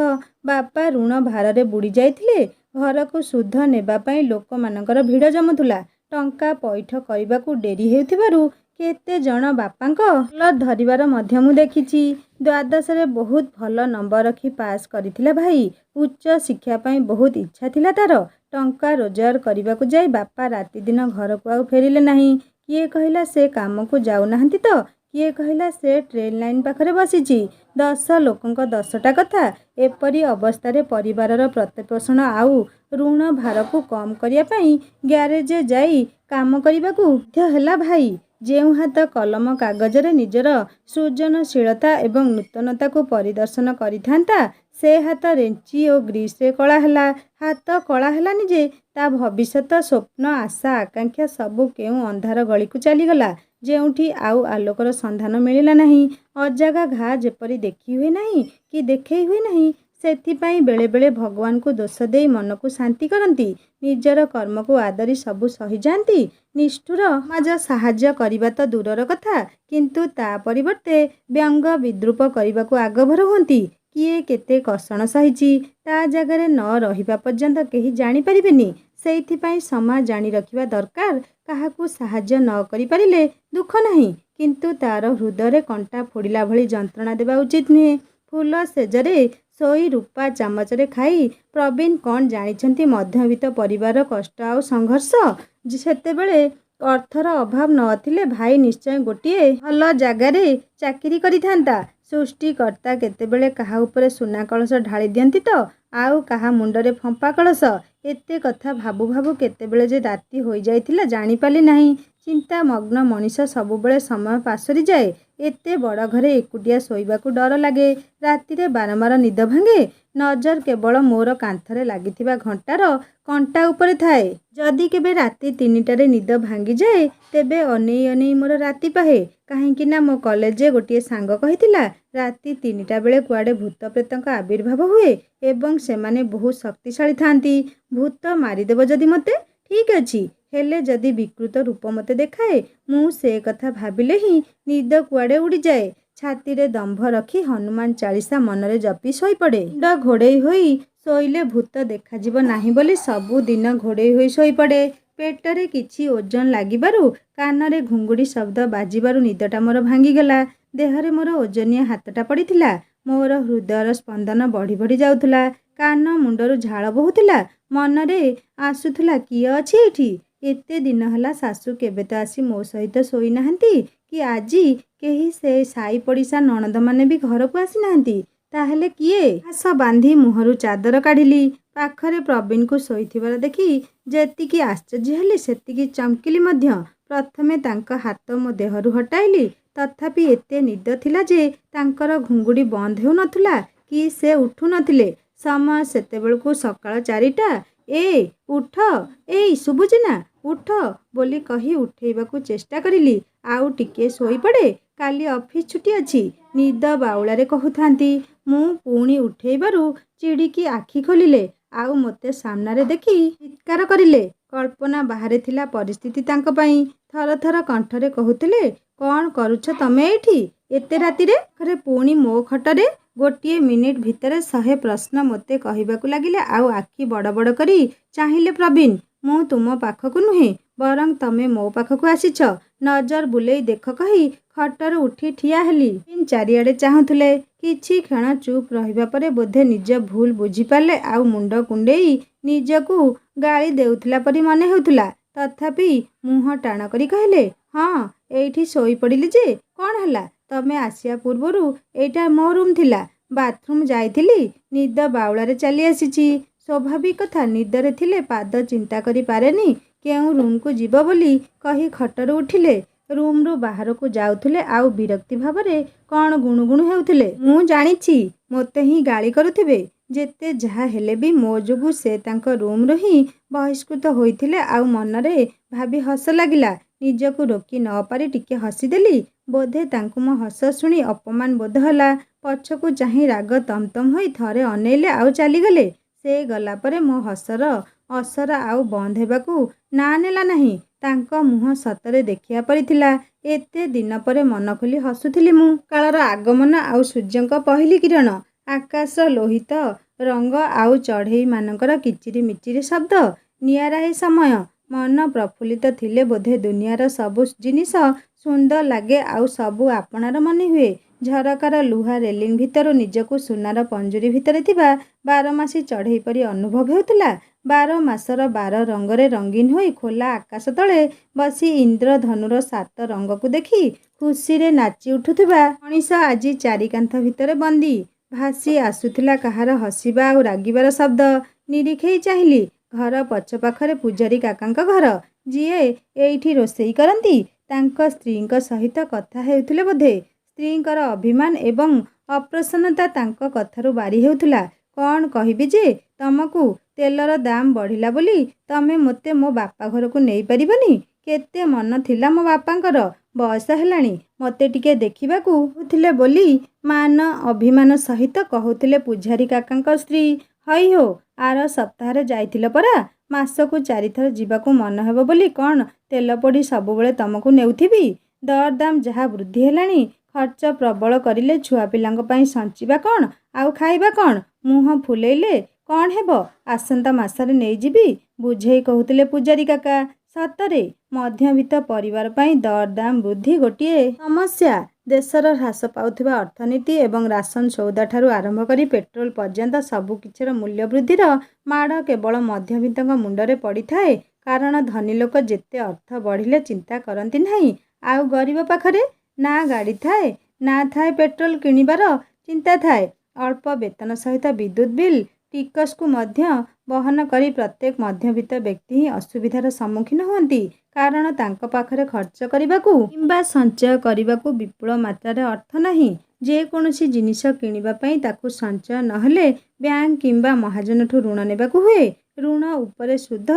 [SPEAKER 1] ବାପା ଋଣ ଭାରରେ ବୁଡ଼ି ଯାଇଥିଲେ। ଘରକୁ ସୁଧ ନେବା ପାଇଁ ଲୋକମାନଙ୍କର ଭିଡ଼ ଜମୁଥିଲା। ଟଙ୍କା ପଇଠ କରିବାକୁ ଡେରି ହେଉଥିବାରୁ କେତେ ଜଣ ବାପାଙ୍କ କଲର ଧରିବାର ମଧ୍ୟ ମୁଁ ଦେଖିଛି। ଦ୍ୱାଦଶରେ ବହୁତ ଭଲ ନମ୍ବର ରଖି ପାସ୍ କରିଥିଲା ଭାଇ। ଉଚ୍ଚ ଶିକ୍ଷା ପାଇଁ ବହୁତ ଇଚ୍ଛା ଥିଲା ତା'ର। ଟଙ୍କା ରୋଜଗାର କରିବାକୁ ଯାଇ ବାପା ରାତିଦିନ ଘରକୁ ଆଉ ଫେରିଲେ ନାହିଁ। କିଏ କହିଲା ସେ କାମକୁ ଯାଉନାହାନ୍ତି ତ, କିଏ କହିଲା ସେ ଟ୍ରେନ୍ ଲାଇନ୍ ପାଖରେ ବସିଛି। 10 ଲୋକଙ୍କ 10ଟା କଥା। ଏପରି ଅବସ୍ଥାରେ ପରିବାରର ପ୍ରତିପୋଷଣ ଆଉ ଋଣ ଭାରକୁ କମ୍ କରିବା ପାଇଁ ଗ୍ୟାରେଜ୍ ଯାଇ କାମ କରିବାକୁ ବାଧ୍ୟ ହେଲା ଭାଇ। ଯେଉଁ ହାତ କଲମ କାଗଜରେ ନିଜର ସୃଜନଶୀଳତା ଏବଂ ନୂତନତାକୁ ପରିଦର୍ଶନ କରିଥାନ୍ତା, ସେ ହାତ ରେଞ୍ଚି ଓ ଗ୍ରୀସରେ କଳା ହେଲା। ହାତ କଳା ହେଲାନି ଯେ ତା ଭବିଷ୍ୟତ, ସ୍ୱପ୍ନ, ଆଶା, ଆକାଂକ୍ଷା ସବୁ କେଉଁ ଅନ୍ଧାର ଗଳିକୁ ଚାଲିଗଲା, ଯେଉଁଠି ଆଉ ଆଲୋକର ସନ୍ଧାନ ମିଳିଲା ନାହିଁ। ଅଜାଗା ଘା ଯେପରି ଦେଖି ହୁଏ ନାହିଁ କି ଦେଖେଇ ହୁଏ ନାହିଁ, ସେଥିପାଇଁ ବେଳେବେଳେ ଭଗବାନଙ୍କୁ ଦୋଷ ଦେଇ ମନକୁ ଶାନ୍ତି କରନ୍ତି। ନିଜର କର୍ମକୁ ଆଦରି ସବୁ ସହିଯାଆନ୍ତି। ନିଷ୍ଠୁର ସମାଜ ସାହାଯ୍ୟ କରିବା ତ ଦୂରର କଥା, କିନ୍ତୁ ତା ପରିବର୍ତ୍ତେ ବ୍ୟଙ୍ଗ ବିଦ୍ରୂପ କରିବାକୁ ଆଗଭର ହୁଅନ୍ତି। କିଏ କେତେ କଷଣ ସହିଛି ତା ଜାଗାରେ ନ ରହିବା ପର୍ଯ୍ୟନ୍ତ କେହି ଜାଣିପାରିବେନି। ସେଇଥିପାଇଁ ସମାଜ ଜାଣି ରଖିବା ଦରକାର, କାହାକୁ ସାହାଯ୍ୟ ନ କରିପାରିଲେ ଦୁଃଖ ନାହିଁ, କିନ୍ତୁ ତାର ହୃଦୟରେ କଣ୍ଟା ଫୋଡ଼ିଲା ଭଳି ଯନ୍ତ୍ରଣା ଦେବା ଉଚିତ ନୁହେଁ। ଫୁଲ ସେଜରେ ଶୋଇ ରୂପା ଚାମଚରେ ଖାଇ ପ୍ରବୀଣ କ'ଣ ଜାଣିଛନ୍ତି ମଧ୍ୟବିତ୍ତ ପରିବାରର କଷ୍ଟ ଆଉ ସଂଘର୍ଷ। ସେତେବେଳେ ଅର୍ଥର ଅଭାବ ନଥିଲେ ଭାଇ ନିଶ୍ଚୟ ଗୋଟିଏ ଭଲ ଜାଗାରେ ଚାକିରି କରିଥାନ୍ତା। ସୃଷ୍ଟିକର୍ତ୍ତା କେତେବେଳେ କାହା ଉପରେ ସୁନା କଳସ ଢାଳି ଦିଅନ୍ତି ତ ଆଉ କାହା ମୁଣ୍ଡରେ ଫମ୍ପା କଳସ। ଏତେ କଥା ଭାବୁ ଭାବୁ କେତେବେଳେ ଯେ ରାତି ହୋଇଯାଇଥିଲା ଜାଣିପାରିଲି ନାହିଁ। ଚିନ୍ତାମଗ୍ନ ମଣିଷ ସବୁବେଳେ ସମୟ ପାସୋରି ଯାଏ। ଏତେ ବଡ଼ ଘରେ ଏକୁଟିଆ ଶୋଇବାକୁ ଡର ଲାଗେ। ରାତିରେ ବାରମ୍ବାର ନିଦ ଭାଙ୍ଗେ। ନଜର କେବଳ ମୋର କାନ୍ଥରେ ଲାଗିଥିବା ଘଣ୍ଟାର କଣ୍ଟା ଉପରେ ଥାଏ। ଯଦି କେବେ ରାତି 3ଟାରେ ନିଦ ଭାଙ୍ଗିଯାଏ ତେବେ ଅନେଇ ଅନେଇ ମୋର ରାତି ପାହେ। କାହିଁକି ନା ମୋ କଲେଜରେ ଗୋଟିଏ ସାଙ୍ଗ କହିଥିଲା ରାତି 3ଟା ବେଳେ କୁଆଡ଼େ ଭୂତ ପ୍ରେତଙ୍କ ଆବିର୍ଭାବ ହୁଏ ଏବଂ ସେମାନେ ବହୁତ ଶକ୍ତିଶାଳୀ ଥାଆନ୍ତି। ଭୂତ ମାରିଦେବ ଯଦି ମୋତେ ଠିକ୍ ଅଛି, ହେଲେ ଯଦି ବିକୃତ ରୂପ ମୋତେ ଦେଖାଏ ମୁଁ ସେ କଥା ଭାବିଲେ ହିଁ ନିଦ କୁଆଡ଼େ ଉଡ଼ିଯାଏ। ଛାତିରେ ଦମ୍ଭ ରଖି ହନୁମାନ ଚାଳିଶା ମନରେ ଜପି ଶୋଇପଡ଼େ। ମୁଣ୍ଡ ଘୋଡ଼େଇ ହୋଇ ଶୋଇଲେ ଭୂତ ଦେଖାଯିବ ନାହିଁ ବୋଲି ସବୁଦିନ ଘୋଡ଼େଇ ହୋଇ ଶୋଇପଡ଼େ। ପେଟରେ କିଛି ଓଜନ ଲାଗିବାରୁ କାନରେ ଘୁଙ୍ଗୁଡ଼ି ଶବ୍ଦ ବାଜିବାରୁ ନିଦଟା ମୋର ଭାଙ୍ଗିଗଲା। ଦେହରେ ମୋର ଓଜନିଆ ହାତଟା ପଡ଼ିଥିଲା। ମୋର ହୃଦୟର ସ୍ପନ୍ଦନ ବଢ଼ି ବଢ଼ି ଯାଉଥିଲା। କାନ ମୁଣ୍ଡରୁ ଝାଳ ବହୁଥିଲା। ମନରେ ଆସୁଥିଲା କିଏ ଅଛି ଏଇଠି? ଏତେ ଦିନ ହେଲା ଶାଶୁ କେବେ ତ ଆସି ମୋ ସହିତ ଶୋଇନାହାନ୍ତି କି ଆଜି କେହି ସେ ସାଇ ପଡ଼ିଶା ନଣନ୍ଦମାନେ ବି ଘରକୁ ଆସିନାହାନ୍ତି। ତାହେଲେ କିଏ? ଘାସ ବାନ୍ଧି ମୁହଁରୁ ଚାଦର କାଢ଼ିଲି। ପାଖରେ ପ୍ରବୀଣକୁ ଶୋଇଥିବାର ଦେଖି ଯେତିକି ଆଶ୍ଚର୍ଯ୍ୟ ହେଲି ସେତିକି ଚମକିଲି ମଧ୍ୟ। ପ୍ରଥମେ ତାଙ୍କ ହାତ ମୋ ଦେହରୁ ହଟାଇଲି। ତଥାପି ଏତେ ନିଦ ଥିଲା ଯେ ତାଙ୍କର ଘୁଙ୍ଗୁଡ଼ି ବନ୍ଦ ହେଉନଥିଲା କି ସେ ଉଠୁନଥିଲେ। ସମୟ ସେତେବେଳକୁ ସକାଳ 4ଟା। ଉଠ, ଏଇ ଶୁଭୁଛି ନା, ଉଠ ବୋଲି କହି ଉଠେଇବାକୁ ଚେଷ୍ଟା କରିଲି। ଆଉ ଟିକେ ଶୋଇପଡ଼େ, କାଲି ଅଫିସ ଛୁଟି ଅଛି, ନିଦ ବାଉଳାରେ କହୁଥାନ୍ତି। ମୁଁ ପୁଣି ଉଠେଇବାରୁ ଚିଡ଼ିକି ଆଖି ଖୋଲିଲେ ଆଉ ମୋତେ ସାମ୍ନାରେ ଦେଖି ଚିତ୍କାର କରିଲେ। କଳ୍ପନା ବାହାରେ ଥିଲା ପରିସ୍ଥିତି ତାଙ୍କ ପାଇଁ। ଥର ଥର କଣ୍ଠରେ କହୁଥିଲେ କ'ଣ କରୁଛ ତମେ ଏଇଠି ଏତେ ରାତିରେ? ଘରେ ପୁଣି ମୋ ଖଟରେ। ଗୋଟିଏ ମିନିଟ୍ ଭିତରେ 100 ପ୍ରଶ୍ନ ମୋତେ କହିବାକୁ ଲାଗିଲେ ଆଉ ଆଖି ବଡ଼ ବଡ଼ କରି ଚାହିଁଲେ ପ୍ରବୀଣ। ମୁଁ ତୁମ ପାଖକୁ ନୁହେଁ, ବରଂ ତମେ ମୋ ପାଖକୁ ଆସିଛ। ନଜର ବୁଲେଇ ଦେଖ କହି ଖଟରୁ ଉଠି ଠିଆ ହେଲି। ଚାରିଆଡ଼େ ଚାହୁଁଥିଲେ। କିଛି କ୍ଷଣ ଚୁପ୍ ରହିବା ପରେ ବୋଧେ ନିଜ ଭୁଲ ବୁଝିପାରିଲେ ଆଉ ମୁଣ୍ଡ କୁଣ୍ଡେଇ ନିଜକୁ ଗାଳି ଦେଉଥିଲା ପରି ମନେ ହେଉଥିଲା। ତଥାପି ମୁହଁ ଟାଣ କରି କହିଲେ ହଁ, ଏଇଠି ଶୋଇପଡ଼ିଲି ଯେ କ'ଣ ହେଲା? ତମେ ଆସିବା ପୂର୍ବରୁ ଏଇଟା ମୋ ରୁମ୍ ଥିଲା। ବାଥରୁମ୍ ଯାଇଥିଲି, ନିଦ ବାଉଳାରେ ଚାଲି ଆସିଛି। ସ୍ୱାଭାବିକ କଥା, ନିଦରେ ଥିଲେ ପାଦ ଚିନ୍ତା କରି ପାରେନି କେଉଁ ରୁମ୍କୁ ଯିବ ବୋଲି କହି ଖଟରୁ ଉଠିଲେ। ରୁମ୍ରୁ ବାହାରକୁ ଯାଉଥିଲେ ଆଉ ବିରକ୍ତି ଭାବରେ କ'ଣ ଗୁଣୁଗୁଣୁ ହେଉଥିଲେ। ମୁଁ ଜାଣିଛି ମୋତେ ହିଁ ଗାଳି କରୁଥିବେ। ଯେତେ ଯାହା ହେଲେ ବି ମୋ ଯୋଗୁଁ ସେ ତାଙ୍କ ରୁମ୍ରୁ ହିଁ ବହିଷ୍କୃତ ହୋଇଥିଲେ। ଆଉ ମନରେ ଭାବି ହସ ଲାଗିଲା। ନିଜକୁ ରୋକି ନ ପାରି ଟିକେ ହସିଦେଲି। ବୋଧେ ତାଙ୍କୁ ମୋ ହସ ଶୁଣି ଅପମାନ ବୋଧ ହେଲା। ପଛକୁ ଚାହିଁ ରାଗ ତମ ତମ ହୋଇ ଥରେ ଅନେଇଲେ ଆଉ ଚାଲିଗଲେ। ସେ ଗଲା ପରେ ମୋ ହସର ଅସର ଆଉ ବନ୍ଦ ହେବାକୁ ନାଁ ନେଲା ନାହିଁ। ତାଙ୍କ ମୁହଁ ସତରେ ଦେଖିବା ପରି ଥିଲା। ଏତେ ଦିନ ପରେ ମନ ଖୋଲି ହସୁଥିଲି ମୁଁ। ସକାଳର ଆଗମନ ଆଉ ସୂର୍ଯ୍ୟଙ୍କ ପହିଲି କିରଣ, ଆକାଶର ଲୋହିତ ରଙ୍ଗ ଆଉ ଚଢ଼େଇମାନଙ୍କର କିଚିରି ମିଚିରି ଶବ୍ଦ। ନିଆରା ଏ ସମୟ। ମନ ପ୍ରଫୁଲ୍ଲିତ ଥିଲେ ବୋଧେ ଦୁନିଆର ସବୁ ଜିନିଷ ସୁନ୍ଦର ଲାଗେ ଆଉ ସବୁ ଆପଣାର ମନେ ହୁଏ। ଝରକାର ଲୁହା ରେଲିଂ ଭିତରୁ ନିଜକୁ ସୁନାର ପଞ୍ଜୁରୀ ଭିତରେ ଥିବା ବାରମାସୀ ଚଢ଼େଇ ପରି ଅନୁଭବ ହେଉଥିଲା। 12 ମାସର 12 ରଙ୍ଗରେ ରଙ୍ଗୀନ ହୋଇ ଖୋଲା ଆକାଶ ତଳେ ବସି ଇନ୍ଦ୍ରଧନୁର 7 ରଙ୍ଗକୁ ଦେଖି ଖୁସିରେ ନାଚି ଉଠୁଥିବା ମଣିଷ ଆଜି ଚାରି କାନ୍ଥ ଭିତରେ ବନ୍ଦୀ। ଭାସି ଆସୁଥିଲା କାହାର ହସିବା ଆଉ ରାଗିବାର ଶବ୍ଦ। ନିରୀକ୍ଷେଇ ଚାହିଁଲି। ଘର ପଛ ପାଖରେ ପୂଜାରୀ କାକାଙ୍କ ଘର, ଯିଏ ଏଇଠି ରୋଷେଇ କରନ୍ତି। ତାଙ୍କ ସ୍ତ୍ରୀଙ୍କ ସହିତ କଥା ହେଉଥିଲେ ବୋଧେ। ସ୍ତ୍ରୀଙ୍କର ଅଭିମାନ ଏବଂ ଅପ୍ରସନ୍ନତା ତାଙ୍କ କଥାରୁ ବାରି ହେଉଥିଲା। କ'ଣ କହିବି ଯେ ତମକୁ? ତେଲର ଦାମ ବଢ଼ିଲା ବୋଲି ତମେ ମୋତେ ମୋ ବାପା ଘରକୁ ନେଇପାରିବନି? କେତେ ମନ ଥିଲା ମୋ ବାପାଙ୍କର। ବୟସ ହେଲାଣି, ମୋତେ ଟିକେ ଦେଖିବାକୁ କହୁଥିଲେ ବୋଲି ମାନ ଅଭିମାନ ସହିତ କହୁଥିଲେ ପୂଜାରୀ କାକାଙ୍କ ସ୍ତ୍ରୀ। ହଇ ହୋ, ଆର ସପ୍ତାହରେ ଯାଇଥିଲ ପରା। ମାସକୁ 4 ଥର ଯିବାକୁ ମନ ହେବ ବୋଲି କ'ଣ ତେଲ ପୋଡ଼ି ସବୁବେଳେ ତମକୁ ନେଉଥିବି? ଦରଦାମ ଯାହା ବୃଦ୍ଧି ହେଲାଣି, ଖର୍ଚ୍ଚ ପ୍ରବଳ କରିଲେ ଛୁଆ ପିଲାଙ୍କ ପାଇଁ ସଞ୍ଚିବା କ'ଣ ଆଉ ଖାଇବା କ'ଣ? ମୁହଁ ଫୁଲେଇଲେ କ'ଣ ହେବ? ଆସନ୍ତା ମାସରେ ନେଇଯିବି, ବୁଝେଇ କହୁଥିଲେ ପୂଜାରୀ କାକା। ସତରେ ମଧ୍ୟବିତ୍ତ ପରିବାର ପାଇଁ ଦରଦାମ ବୃଦ୍ଧି ଗୋଟିଏ ସମସ୍ୟା। ଦେଶର ହ୍ରାସ ପାଉଥିବା ଅର୍ଥନୀତି ଏବଂ ରାସନ ସଉଦାଠାରୁ ଆରମ୍ଭ କରି ପେଟ୍ରୋଲ ପର୍ଯ୍ୟନ୍ତ ସବୁକିଛିର ମୂଲ୍ୟ ବୃଦ୍ଧିର ମାଡ଼ କେବଳ ମଧ୍ୟବିତ୍ତଙ୍କ ମୁଣ୍ଡରେ ପଡ଼ିଥାଏ। କାରଣ ଧନୀ ଲୋକ ଯେତେ ଅର୍ଥ ବଢ଼ିଲେ ଚିନ୍ତା କରନ୍ତି ନାହିଁ। ଆଉ ଗରିବ ପାଖରେ ନା ଗାଡ଼ି ଥାଏ, ନା ଥାଏ ପେଟ୍ରୋଲ କିଣିବାର ଚିନ୍ତା ଥାଏ। ଅଳ୍ପ ବେତନ ସହିତ ବିଦ୍ୟୁତ ବିଲ୍, ଟିକସକୁ ମଧ୍ୟ ବହନ କରି ପ୍ରତ୍ୟେକ ମଧ୍ୟବିତ୍ତ ବ୍ୟକ୍ତି ହିଁ ଅସୁବିଧାର ସମ୍ମୁଖୀନ ହୁଅନ୍ତି। କାରଣ ତାଙ୍କ ପାଖରେ ଖର୍ଚ୍ଚ କରିବାକୁ କିମ୍ବା ସଞ୍ଚୟ କରିବାକୁ ବିପୁଳ ମାତ୍ରାରେ ଅର୍ଥ ନାହିଁ। ଯେକୌଣସି ଜିନିଷ କିଣିବା ପାଇଁ ତାକୁ ସଞ୍ଚୟ ନହେଲେ ବ୍ୟାଙ୍କ କିମ୍ବା ମହାଜନଠୁ ଋଣ ନେବାକୁ ହୁଏ। ଋଣ ଉପରେ ସୁଧ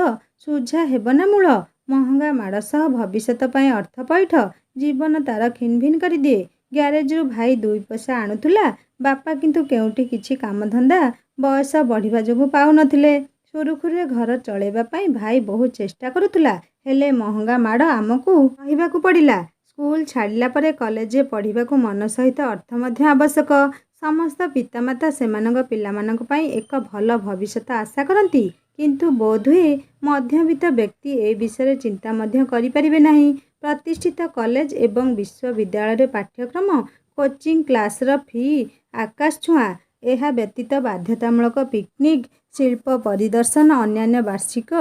[SPEAKER 1] ଶୁଝା ହେବ ନା ମୂଳ। ମହଙ୍ଗା ମାଡ଼ ସହ ଭବିଷ୍ୟତ ପାଇଁ ଅର୍ଥ ପଇଠ ଜୀବନ ତାର ଖିନଭିନ କରିଦିଏ। ଗ୍ୟାରେଜରୁ ଭାଇ 2 ପଇସା ଆଣୁଥିଲା, ବାପା କିନ୍ତୁ କେଉଁଠି କିଛି କାମଧନ୍ଦା ବୟସ ବଢ଼ିବା ଯୋଗୁଁ ପାଉନଥିଲେ। ସୁରୁଖୁରୁରେ ଘର ଚଳେଇବା ପାଇଁ ଭାଇ ବହୁ ଚେଷ୍ଟା କରୁଥିଲା, ହେଲେ ମହଙ୍ଗା ମାଡ଼ ଆମକୁ ସହିବାକୁ ପଡ଼ିଲା। ସ୍କୁଲ ଛାଡ଼ିଲା ପରେ କଲେଜରେ ପଢ଼ିବାକୁ ମନ ସହିତ ଅର୍ଥ ମଧ୍ୟ ଆବଶ୍ୟକ। ସମସ୍ତ ପିତାମାତା ସେମାନଙ୍କ ପିଲାମାନଙ୍କ ପାଇଁ ଏକ ଭଲ ଭବିଷ୍ୟତ ଆଶା କରନ୍ତି, କିନ୍ତୁ ବୋଧହୁଏ ମଧ୍ୟବିତ୍ତ ବ୍ୟକ୍ତି ଏ ବିଷୟରେ ଚିନ୍ତା ମଧ୍ୟ କରିପାରିବେ ନାହିଁ। ପ୍ରତିଷ୍ଠିତ କଲେଜ ଏବଂ ବିଶ୍ୱବିଦ୍ୟାଳୟରେ ପାଠ୍ୟକ୍ରମ, କୋଚିଂ କ୍ଲାସର ଫି ଆକାଶ ଛୁଆଁ। ଏହା ବ୍ୟତୀତ ବାଧ୍ୟତାମୂଳକ ପିକନିକ, ଶିଳ୍ପ ପରିଦର୍ଶନ, ଅନ୍ୟାନ୍ୟ ବାର୍ଷିକ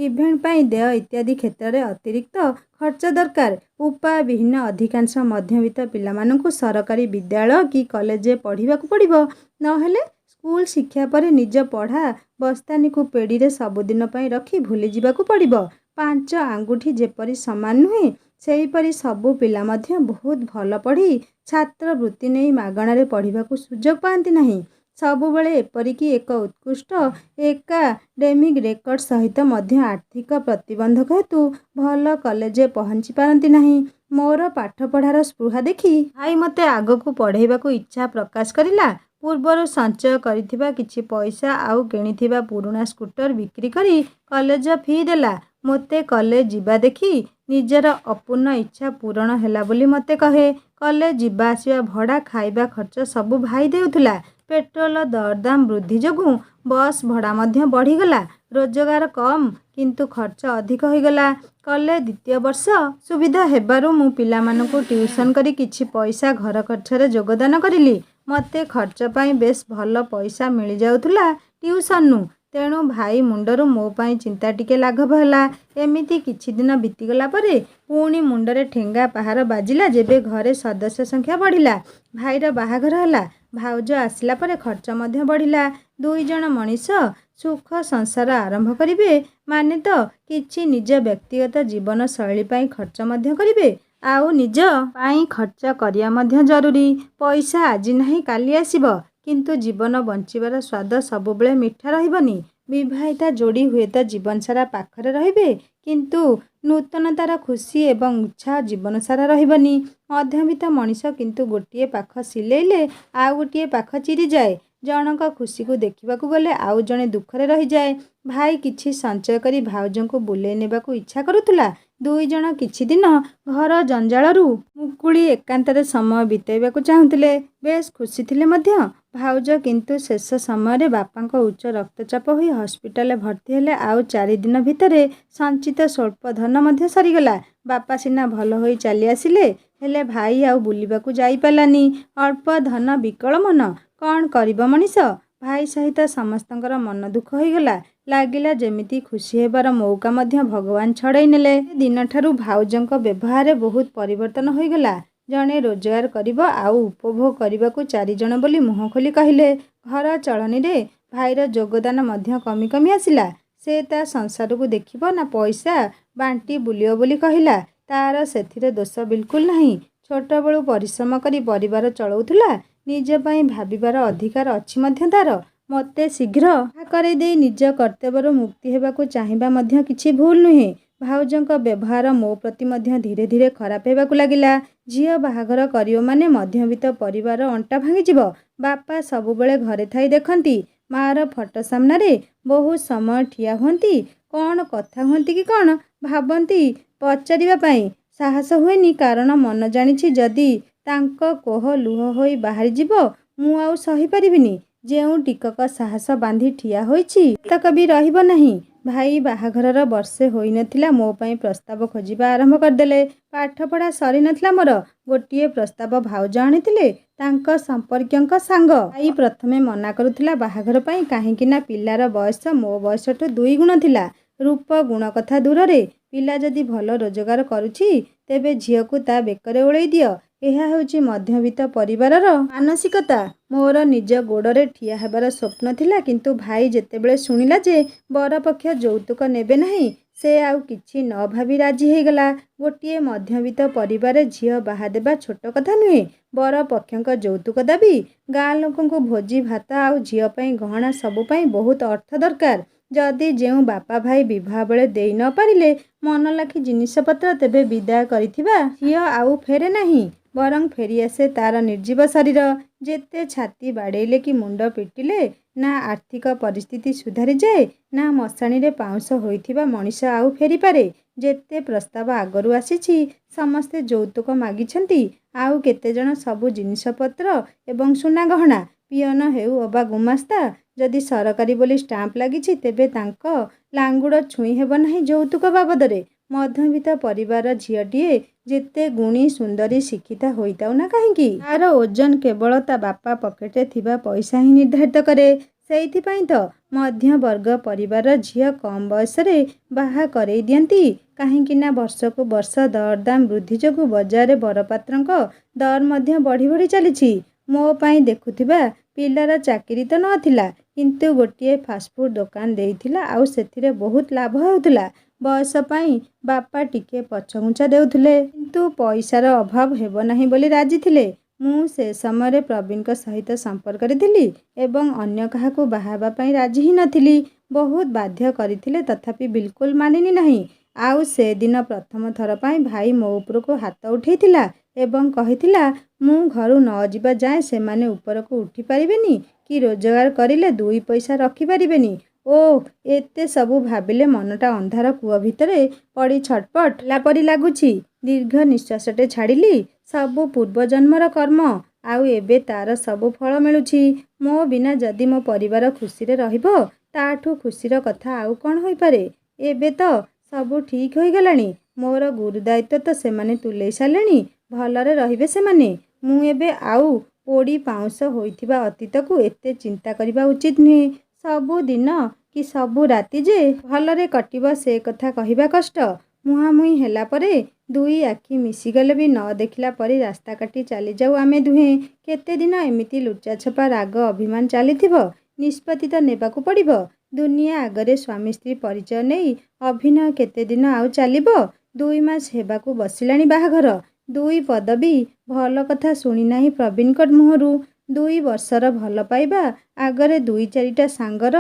[SPEAKER 1] ଇଭେଣ୍ଟ ପାଇଁ ଦେୟ ଇତ୍ୟାଦି କ୍ଷେତ୍ରରେ ଅତିରିକ୍ତ ଖର୍ଚ୍ଚ ଦରକାର। ଉପାୟବିହୀନ ଅଧିକାଂଶ ମଧ୍ୟବିତ୍ତ ପିଲାମାନଙ୍କୁ ସରକାରୀ ବିଦ୍ୟାଳୟ କି କଲେଜରେ ପଢ଼ିବାକୁ ପଡ଼ିବ। ନହେଲେ ସ୍କୁଲ ଶିକ୍ଷା ପରେ ନିଜ ପଢ଼ା ବସ୍ତାନିକୁ ପେଡ଼ିରେ ସବୁଦିନ ପାଇଁ ରଖି ଭୁଲିଯିବାକୁ ପଡ଼ିବ। 5 ଆଙ୍ଗୁଠି ଯେପରି ସମାନ ନୁହେଁ, ସେହିପରି ସବୁ ପିଲା ମଧ୍ୟ ବହୁତ ଭଲ ପଢ଼ି ଛାତ୍ରବୃତ୍ତି ନେଇ ମାଗଣାରେ ପଢ଼ିବାକୁ ସୁଯୋଗ ପାଆନ୍ତି ନାହିଁ। ସବୁବେଳେ ଏପରିକି ଏକ ଉତ୍କୃଷ୍ଟ ଏକାଡେମିକ ରେକର୍ଡ ସହିତ ମଧ୍ୟ ଆର୍ଥିକ ପ୍ରତିବନ୍ଧକ ହେତୁ ଭଲ କଲେଜରେ ପହଞ୍ଚି ପାରନ୍ତି ନାହିଁ। ମୋର ପାଠପଢ଼ାର ସ୍ପୃହା ଦେଖି ଭାଇ ମୋତେ ଆଗକୁ ପଢ଼େଇବାକୁ ଇଚ୍ଛା ପ୍ରକାଶ କରିଲା। ପୂର୍ବରୁ ସଞ୍ଚୟ କରିଥିବା କିଛି ପଇସା ଆଉ କିଣିଥିବା ପୁରୁଣା ସ୍କୁଟର ବିକ୍ରି କରି କଲେଜ ଫି ଦେଲା। ମୋତେ କଲେଜ ଯିବା ଦେଖି ନିଜର ଅପୂର୍ଣ୍ଣ ଇଚ୍ଛା ପୂରଣ ହେଲା ବୋଲି ମୋତେ କହେ। କଲେଜ ଯିବା ଆସିବା ଭଡ଼ା, ଖାଇବା ଖର୍ଚ୍ଚ ସବୁ ଭାଇ ଦେଉଥିଲା। ପେଟ୍ରୋଲ ଦରଦାମ ବୃଦ୍ଧି ଯୋଗୁଁ ବସ୍ ଭଡ଼ା ମଧ୍ୟ ବଢ଼ିଗଲା। ରୋଜଗାର କମ୍, କିନ୍ତୁ ଖର୍ଚ୍ଚ ଅଧିକ ହୋଇଗଲା। କଲେଜ 2ୟ ବର୍ଷ ସୁବିଧା ହେବାରୁ ମୁଁ ପିଲାମାନଙ୍କୁ ଟ୍ୟୁସନ କରି କିଛି ପଇସା ଘର ଖର୍ଚ୍ଚରେ ଯୋଗଦାନ କରିଲି। ମୋତେ ଖର୍ଚ୍ଚ ପାଇଁ ବେଶ ଭଲ ପଇସା ମିଳିଯାଉଥିଲା ଟ୍ୟୁସନରୁ। ତେଣୁ ଭାଇ ମୁଣ୍ଡରୁ ମୋ ପାଇଁ ଚିନ୍ତା ଟିକେ ଲାଘବ ହେଲା। ଏମିତି କିଛି ଦିନ ବିତିଗଲା ପରେ ପୁଣି ମୁଣ୍ଡରେ ଠେଙ୍ଗା ପାହାର ବାଜିଲା ଯେବେ ଘରେ ସଦସ୍ୟ ସଂଖ୍ୟା ବଢ଼ିଲା। ଭାଇର ବାହାଘର ହେଲା। ଭାଉଜ ଆସିଲା ପରେ ଖର୍ଚ୍ଚ ମଧ୍ୟ ବଢ଼ିଲା। 2 ଜଣ ମଣିଷ ସୁଖ ସଂସାର ଆରମ୍ଭ କରିବେ ମାନେ ତ କିଛି ନିଜ ବ୍ୟକ୍ତିଗତ ଜୀବନ ଶୈଳୀ ପାଇଁ ଖର୍ଚ୍ଚ ମଧ୍ୟ କରିବେ। ଆଉ ନିଜ ପାଇଁ ଖର୍ଚ୍ଚ କରିବା ମଧ୍ୟ ଜରୁରୀ। ପଇସା ଆଜି ନାହିଁ କାଲି ଆସିବ, କିନ୍ତୁ ଜୀବନ ବଞ୍ଚିବାର ସ୍ୱାଦ ସବୁବେଳେ ମିଠା ରହିବନି। ବିବାହିତା ଯୋଡ଼ି ହୁଏତ ଜୀବନସାରା ପାଖରେ ରହିବେ, କିନ୍ତୁ ନୂତନତାର ଖୁସି ଏବଂ ଉତ୍ସାହ ଜୀବନସାରା ରହିବନି। ମଧ୍ୟବିତ୍ତ ମଣିଷ କିନ୍ତୁ ଗୋଟିଏ ପାଖ ସିଲେଇଲେ ଆଉ ଗୋଟିଏ ପାଖ ଚିରିଯାଏ। ଜଣଙ୍କ ଖୁସିକୁ ଦେଖିବାକୁ ଗଲେ ଆଉ ଜଣେ ଦୁଃଖରେ ରହିଯାଏ। ଭାଇ କିଛି ସଞ୍ଚୟ କରି ଭାଉଜଙ୍କୁ ବୁଲେଇ ନେବାକୁ ଇଚ୍ଛା କରୁଥିଲା। 2 ଜଣ କିଛି ଦିନ ଘର ଜଞ୍ଜାଳରୁ ମୁକୁଳି ଏକାନ୍ତରେ ସମୟ ବିତାଇବାକୁ ଚାହୁଁଥିଲେ। ବେଶ ଖୁସି ଥିଲେ ମଧ୍ୟ। ଭାଉଜ କିନ୍ତୁ ଶେଷ ସମୟରେ ବାପାଙ୍କ ଉଚ୍ଚ ରକ୍ତଚାପ ହୋଇ ହସ୍ପିଟାଲରେ ଭର୍ତ୍ତି ହେଲେ। ଆଉ 4 ଦିନ ଭିତରେ ସଞ୍ଚିତ ସ୍ୱଳ୍ପ ଧନ ମଧ୍ୟ ସରିଗଲା। ବାପା ସିନା ଭଲ ହୋଇ ଚାଲି ଆସିଲେ, ହେଲେ ଭାଇ ଆଉ ବୁଲିବାକୁ ଯାଇପାରିଲାନି। ଅଳ୍ପ ଧନ ବିକଳ ମନ, କ'ଣ କରିବ ମଣିଷ? ଭାଇ ସହିତ ସମସ୍ତଙ୍କର ମନ ଦୁଃଖ ହୋଇଗଲା। ଲାଗିଲା ଯେମିତି ଖୁସି ହେବାର ମଉକା ମଧ୍ୟ ଭଗବାନ ଛଡ଼େଇ ନେଲେ। ସେ ଦିନଠାରୁ ଭାଉଜଙ୍କ ବ୍ୟବହାରରେ ବହୁତ ପରିବର୍ତ୍ତନ ହୋଇଗଲା। ଜଣେ ରୋଜଗାର କରିବ ଆଉ ଉପଭୋଗ କରିବାକୁ 4 ଜଣ ବୋଲି ମୁହଁ ଖୋଲି କହିଲେ। ଘର ଚଳନୀରେ ଭାଇର ଯୋଗଦାନ ମଧ୍ୟ କମି କମି ଆସିଲା। ସେ ତା ସଂସାରକୁ ଦେଖିବ ନା ପଇସା ବାଣ୍ଟି ବୁଲିବ ବୋଲି କହିଲା। ତାର ସେଥିରେ ଦୋଷ ବିଲକୁଲ ନାହିଁ। ଛୋଟବେଳୁ ପରିଶ୍ରମ କରି ପରିବାର ଚଳଉଥିଲା। ନିଜ ପାଇଁ ଭାବିବାର ଅଧିକାର ଅଛି ମଧ୍ୟ ତାର। ମୋତେ ଶୀଘ୍ର ବାହା କରେଇ ଦେଇ ନିଜ କର୍ତ୍ତବ୍ୟରୁ ମୁକ୍ତି ହେବାକୁ ଚାହିଁବା ମଧ୍ୟ କିଛି ଭୁଲ ନୁହେଁ। ଭାଉଜଙ୍କ ବ୍ୟବହାର ମୋ ପ୍ରତି ମଧ୍ୟ ଧୀରେ ଧୀରେ ଖରାପ ହେବାକୁ ଲାଗିଲା। ଝିଅ ବାହାଘର କରିବ ମାନେ ମଧ୍ୟବିତ୍ତ ପରିବାର ଅଣ୍ଟା ଭାଙ୍ଗିଯିବ। ବାପା ସବୁବେଳେ ଘରେ ଥାଇ ଦେଖନ୍ତି। ମାଆର ଫଟୋ ସାମ୍ନାରେ ବହୁତ ସମୟ ଠିଆ ହୁଅନ୍ତି। କ'ଣ କଥା ହୁଅନ୍ତି କି କ'ଣ ଭାବନ୍ତି ପଚାରିବା ପାଇଁ ସାହସ ହୁଏନି, କାରଣ ମନ ଜାଣିଛି ଯଦି ତାଙ୍କ କୋହ ଲୁହ ହୋଇ ବାହାରିଯିବ ମୁଁ ଆଉ ସହିପାରିବିନି। ଯେଉଁ ଟିକକ ସାହସ ବାନ୍ଧି ଠିଆ ହୋଇଛି ସେତକ ବି ରହିବ ନାହିଁ। ଭାଇ ବାହାଘରର ବର୍ଷେ ହୋଇନଥିଲା ମୋ ପାଇଁ ପ୍ରସ୍ତାବ ଖୋଜିବା ଆରମ୍ଭ କରିଦେଲେ। ପାଠପଢ଼ା ସରିନଥିଲା ମୋର। ଗୋଟିଏ ପ୍ରସ୍ତାବ ଭାଉଜ ଆଣିଥିଲେ ତାଙ୍କ ସମ୍ପର୍କୀୟଙ୍କ ସାଙ୍ଗ। ଭାଇ ପ୍ରଥମେ ମନା କରୁଥିଲା ବାହାଘର ପାଇଁ, କାହିଁକି ନା ପିଲାର ବୟସ ମୋ ବୟସଠୁ 2 ଗୁଣ ଥିଲା। ରୂପ ଗୁଣ କଥା ଦୂରରେ, ପିଲା ଯଦି ଭଲ ରୋଜଗାର କରୁଛି ତେବେ ଝିଅକୁ ତା ବେକରେ ଓଳେଇ ଦିଅ। ଏହା ହେଉଛି ମଧ୍ୟବିତ୍ତ ପରିବାରର ମାନସିକତା। ମୋର ନିଜ ଗୋଡ଼ରେ ଠିଆ ହେବାର ସ୍ୱପ୍ନ ଥିଲା, କିନ୍ତୁ ଭାଇ ଯେତେବେଳେ ଶୁଣିଲା ଯେ ବରପକ୍ଷ ଯୌତୁକ ନେବେ ନାହିଁ ସେ ଆଉ କିଛି ନ ଭାବି ରାଜି ହେଇଗଲା। ଗୋଟିଏ ମଧ୍ୟବିତ୍ତ ପରିବାରରେ ଝିଅ ବାହା ଦେବା ଛୋଟ କଥା ନୁହେଁ। ବରପକ୍ଷଙ୍କ ଯୌତୁକ ଦାବି, ଗାଁ ଲୋକଙ୍କୁ ଭୋଜି ଭାତ ଆଉ ଝିଅ ପାଇଁ ଗହଣା ସବୁ ପାଇଁ ବହୁତ ଅର୍ଥ ଦରକାର। ଯଦି ଯେଉଁ ବାପା ଭାଇ ବିବାହ ବେଳେ ଦେଇ ନ ପାରିଲେ ମନଲାଖି ଜିନିଷପତ୍ର, ତେବେ ବିଦାୟ କରିଥିବା ଝିଅ ଆଉ ଫେରେ ନାହିଁ, ବରଂ ଫେରିଆସେ ତାର ନିର୍ଜୀବ ଶରୀର। ଯେତେ ଛାତି ବାଡ଼େଇଲେ କି ମୁଣ୍ଡ ପିଟିଲେ ନା ଆର୍ଥିକ ପରିସ୍ଥିତି ସୁଧାରିଯାଏ, ନା ମଶାଣିରେ ପାଉଁଶ ହୋଇଥିବା ମଣିଷ ଆଉ ଫେରିପାରେ। ଯେତେ ପ୍ରସ୍ତାବ ଆଗରୁ ଆସିଛି ସମସ୍ତେ ଯୌତୁକ ମାଗିଛନ୍ତି। ଆଉ କେତେଜଣ ସବୁ ଜିନିଷପତ୍ର ଏବଂ ସୁନା ଗହଣା। ପିଅନ ହେଉ ଅବା ଗୁମାସ୍ତା, ଯଦି ସରକାରୀ ବୋଲି ଷ୍ଟାମ୍ପ ଲାଗିଛି ତେବେ ତାଙ୍କ ଲାଙ୍ଗୁଡ଼ ଛୁଇଁ ହେବ ନାହିଁ ଯୌତୁକ ବାବଦରେ। ମଧ୍ୟବିତ୍ତ ପରିବାର ଝିଅଟିଏ ଯେତେ ଗୁଣୀ ସୁନ୍ଦରୀ ଶିକ୍ଷିତା ହୋଇଥାଉ ନା କାହିଁକି, ତାର ଓଜନ କେବଳ ତା ବାପା ପକେଟରେ ଥିବା ପଇସା ହିଁ ନିର୍ଦ୍ଧାରିତ କରେ। ସେଇଥିପାଇଁ ତ ମଧ୍ୟବର୍ଗ ପରିବାର ଝିଅ କମ୍ ବୟସରେ ବାହା କରେଇ ଦିଅନ୍ତି। କାହିଁକି ନା ବର୍ଷକୁ ବର୍ଷ ଦରଦାମ ବୃଦ୍ଧି ଯୋଗୁଁ ବଜାରରେ ବରପାତ୍ରଙ୍କ ଦର ମଧ୍ୟ ବଢ଼ି ବଢ଼ି ଚାଲିଛି। ମୋ ପାଇଁ ଦେଖୁଥିବା ପିଲାର ଚାକିରି ତ ନଥିଲା, କିନ୍ତୁ ଗୋଟିଏ ଫାଷ୍ଟଫୁଡ୍ ଦୋକାନ ଦେଇଥିଲା ଆଉ ସେଥିରେ ବହୁତ ଲାଭ ହେଉଥିଲା। ବୟସ ପାଇଁ ବାପା ଟିକେ ପଛଘୁଞ୍ଚା ଦେଉଥିଲେ, କିନ୍ତୁ ପଇସାର ଅଭାବ ହେବ ନାହିଁ ବୋଲି ରାଜି ଥିଲେ। ମୁଁ ସେ ସମୟରେ ପ୍ରବୀଣଙ୍କ ସହିତ ସମ୍ପର୍କରେ ଥିଲି ଏବଂ ଅନ୍ୟ କାହାକୁ ବାହା ହେବା ପାଇଁ ରାଜି ହିଁ ନଥିଲି। ବହୁତ ବାଧ୍ୟ କରିଥିଲେ ତଥାପି ବିଲକୁଲ ମାନିଲି ନାହିଁ। ଆଉ ସେଦିନ ପ୍ରଥମ ଥର ପାଇଁ ଭାଇ ମୋ ଉପରକୁ ହାତ ଉଠେଇଥିଲା ଏବଂ କହିଥିଲା ମୁଁ ଘରୁ ନ ଯିବା ଯାଏଁ ସେମାନେ ଉପରକୁ ଉଠି ପାରିବେନି କି ରୋଜଗାର କରିଲେ 2 ପଇସା ରଖିପାରିବେନି। ଓଃ, ଏତେ ସବୁ ଭାବିଲେ ମନଟା ଅନ୍ଧାର କୂଅ ଭିତରେ ପଡ଼ି ଛଟପଟ ହେଲା ପରି ଲାଗୁଛି। ଦୀର୍ଘ ନିଶ୍ୱାସଟେ ଛାଡ଼ିଲି। ସବୁ ପୂର୍ବଜନ୍ମର କର୍ମ, ଆଉ ଏବେ ତାର ସବୁ ଫଳ ମିଳୁଛି। ମୋ ବିନା ଯଦି ମୋ ପରିବାର ଖୁସିରେ ରହିବ ତାଠୁ ଖୁସିର କଥା ଆଉ କ'ଣ ହୋଇପାରେ। ଏବେ ତ ସବୁ ଠିକ୍ ହୋଇଗଲାଣି। ମୋର ଗୁରୁଦାୟିତ୍ୱ ତ ସେମାନେ ତୁଲେଇ ସାରିଲେଣି। ଭଲରେ ରହିବେ ସେମାନେ। ମୁଁ ଏବେ ଆଉ ପୋଡ଼ି ପାଉଁଶ ହୋଇଥିବା ଅତୀତକୁ ଏତେ ଚିନ୍ତା କରିବା ଉଚିତ ନୁହେଁ। ସବୁ ଦିନ କି ସବୁ ରାତି ଯେ ଭଲରେ କଟିବ ସେ କଥା କହିବା କଷ୍ଟ। ମୁହାଁମୁହିଁ ହେଲା ପରେ 2 ଆଖି ମିଶିଗଲେ ବି ନ ଦେଖିଲା ପରି ରାସ୍ତା କାଟି ଚାଲିଯାଉ ଆମେ ଦୁହେଁ। କେତେଦିନ ଏମିତି ଲୁଚାଛପା ରାଗ ଅଭିମାନ ଚାଲିଥିବ। ନିଷ୍ପତ୍ତି ତ ନେବାକୁ ପଡ଼ିବ। ଦୁନିଆ ଆଗରେ ସ୍ୱାମୀ ସ୍ତ୍ରୀ ପରିଚୟ ନେଇ ଅଭିନୟ କେତେଦିନ ଆଉ ଚାଲିବ। 2 ମାସ ହେବାକୁ ବସିଲାଣି ବାହାଘର। 2 ପଦ ବି ଭଲ କଥା ଶୁଣି ନାହିଁ ପ୍ରବୀଣଙ୍କ ମୁହଁରୁ। 2 ବର୍ଷର ଭଲ ପାଇବା ଆଗରେ 2-4ଟା ସାଙ୍ଗର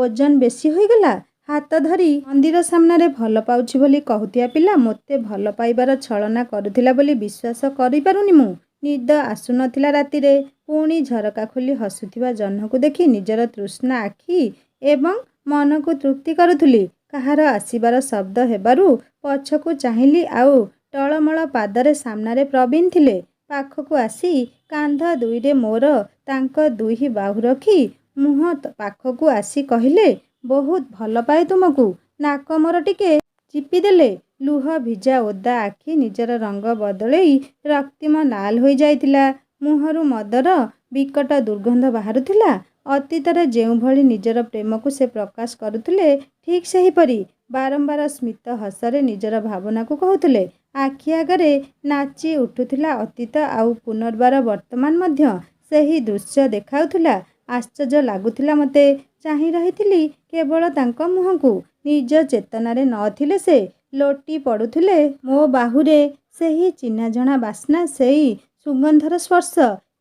[SPEAKER 1] ଓଜନ ବେଶୀ ହୋଇଗଲା। ହାତ ଧରି ମନ୍ଦିର ସାମ୍ନାରେ ଭଲ ପାଉଛି ବୋଲି କହୁଥିବା ପିଲା ମୋତେ ଭଲ ପାଇବାର ଛଳନା କରୁଥିଲା ବୋଲି ବିଶ୍ୱାସ କରିପାରୁନି ମୁଁ। ନିଦ ଆସୁନଥିଲା ରାତିରେ। ପୁଣି ଝରକା ଖୋଲି ହସୁଥିବା ଜହ୍ନକୁ ଦେଖି ନିଜର ତୃଷ୍ଣା ଆଖି ଏବଂ ମନକୁ ତୃପ୍ତି କରୁଥିଲି। କାହାର ଆସିବାର ଶବ୍ଦ ହେବାରୁ ପଛକୁ ଚାହିଁଲି, ଆଉ ଟଳମଳ ପାଦରେ ସାମ୍ନାରେ ପ୍ରବୀଣ ଥିଲେ। ପାଖକୁ ଆସି କାନ୍ଧ ଦୁଇରେ ମୋର ତାଙ୍କ 2 ବାହୁ ରଖି ମୁହଁ ପାଖକୁ ଆସି କହିଲେ ବହୁତ ଭଲ ପାଏ ତୁମକୁ। ନାକ ମୋର ଟିକେ ଚିପିଦେଲେ। ଲୁହ ଭିଜା ଓଦା ଆଖି ନିଜର ରଙ୍ଗ ବଦଳେଇ ରକ୍ତିମ ଲାଲ ହୋଇଯାଇଥିଲା। ମୁହଁରୁ ମଦର ବିକଟ ଦୁର୍ଗନ୍ଧ ବାହାରୁଥିଲା। ଅତୀତରେ ଯେଉଁଭଳି ନିଜର ପ୍ରେମକୁ ସେ ପ୍ରକାଶ କରୁଥିଲେ ଠିକ୍ ସେହିପରି ବାରମ୍ବାର ସ୍ମିତ ହସରେ ନିଜର ଭାବନାକୁ କହୁଥିଲେ। ଆଖି ଆଗରେ ନାଚି ଉଠୁଥିଲା ଅତୀତ, ଆଉ ପୁନର୍ବାର ବର୍ତ୍ତମାନ ମଧ୍ୟ ସେହି ଦୃଶ୍ୟ ଦେଖାଉଥିଲା। ଆଶ୍ଚର୍ଯ୍ୟ ଲାଗୁଥିଲା ମୋତେ। ଚାହିଁ ରହିଥିଲି କେବଳ ତାଙ୍କ ମୁହଁକୁ। ନିଜ ଚେତନାରେ ନଥିଲେ ସେ। ଲୋଟି ପଡ଼ୁଥିଲେ ମୋ ବାହୁରେ। ସେହି ଚିହ୍ନାଜଣା ବାସ୍ନା, ସେଇ ସୁଗନ୍ଧର ସ୍ପର୍ଶ।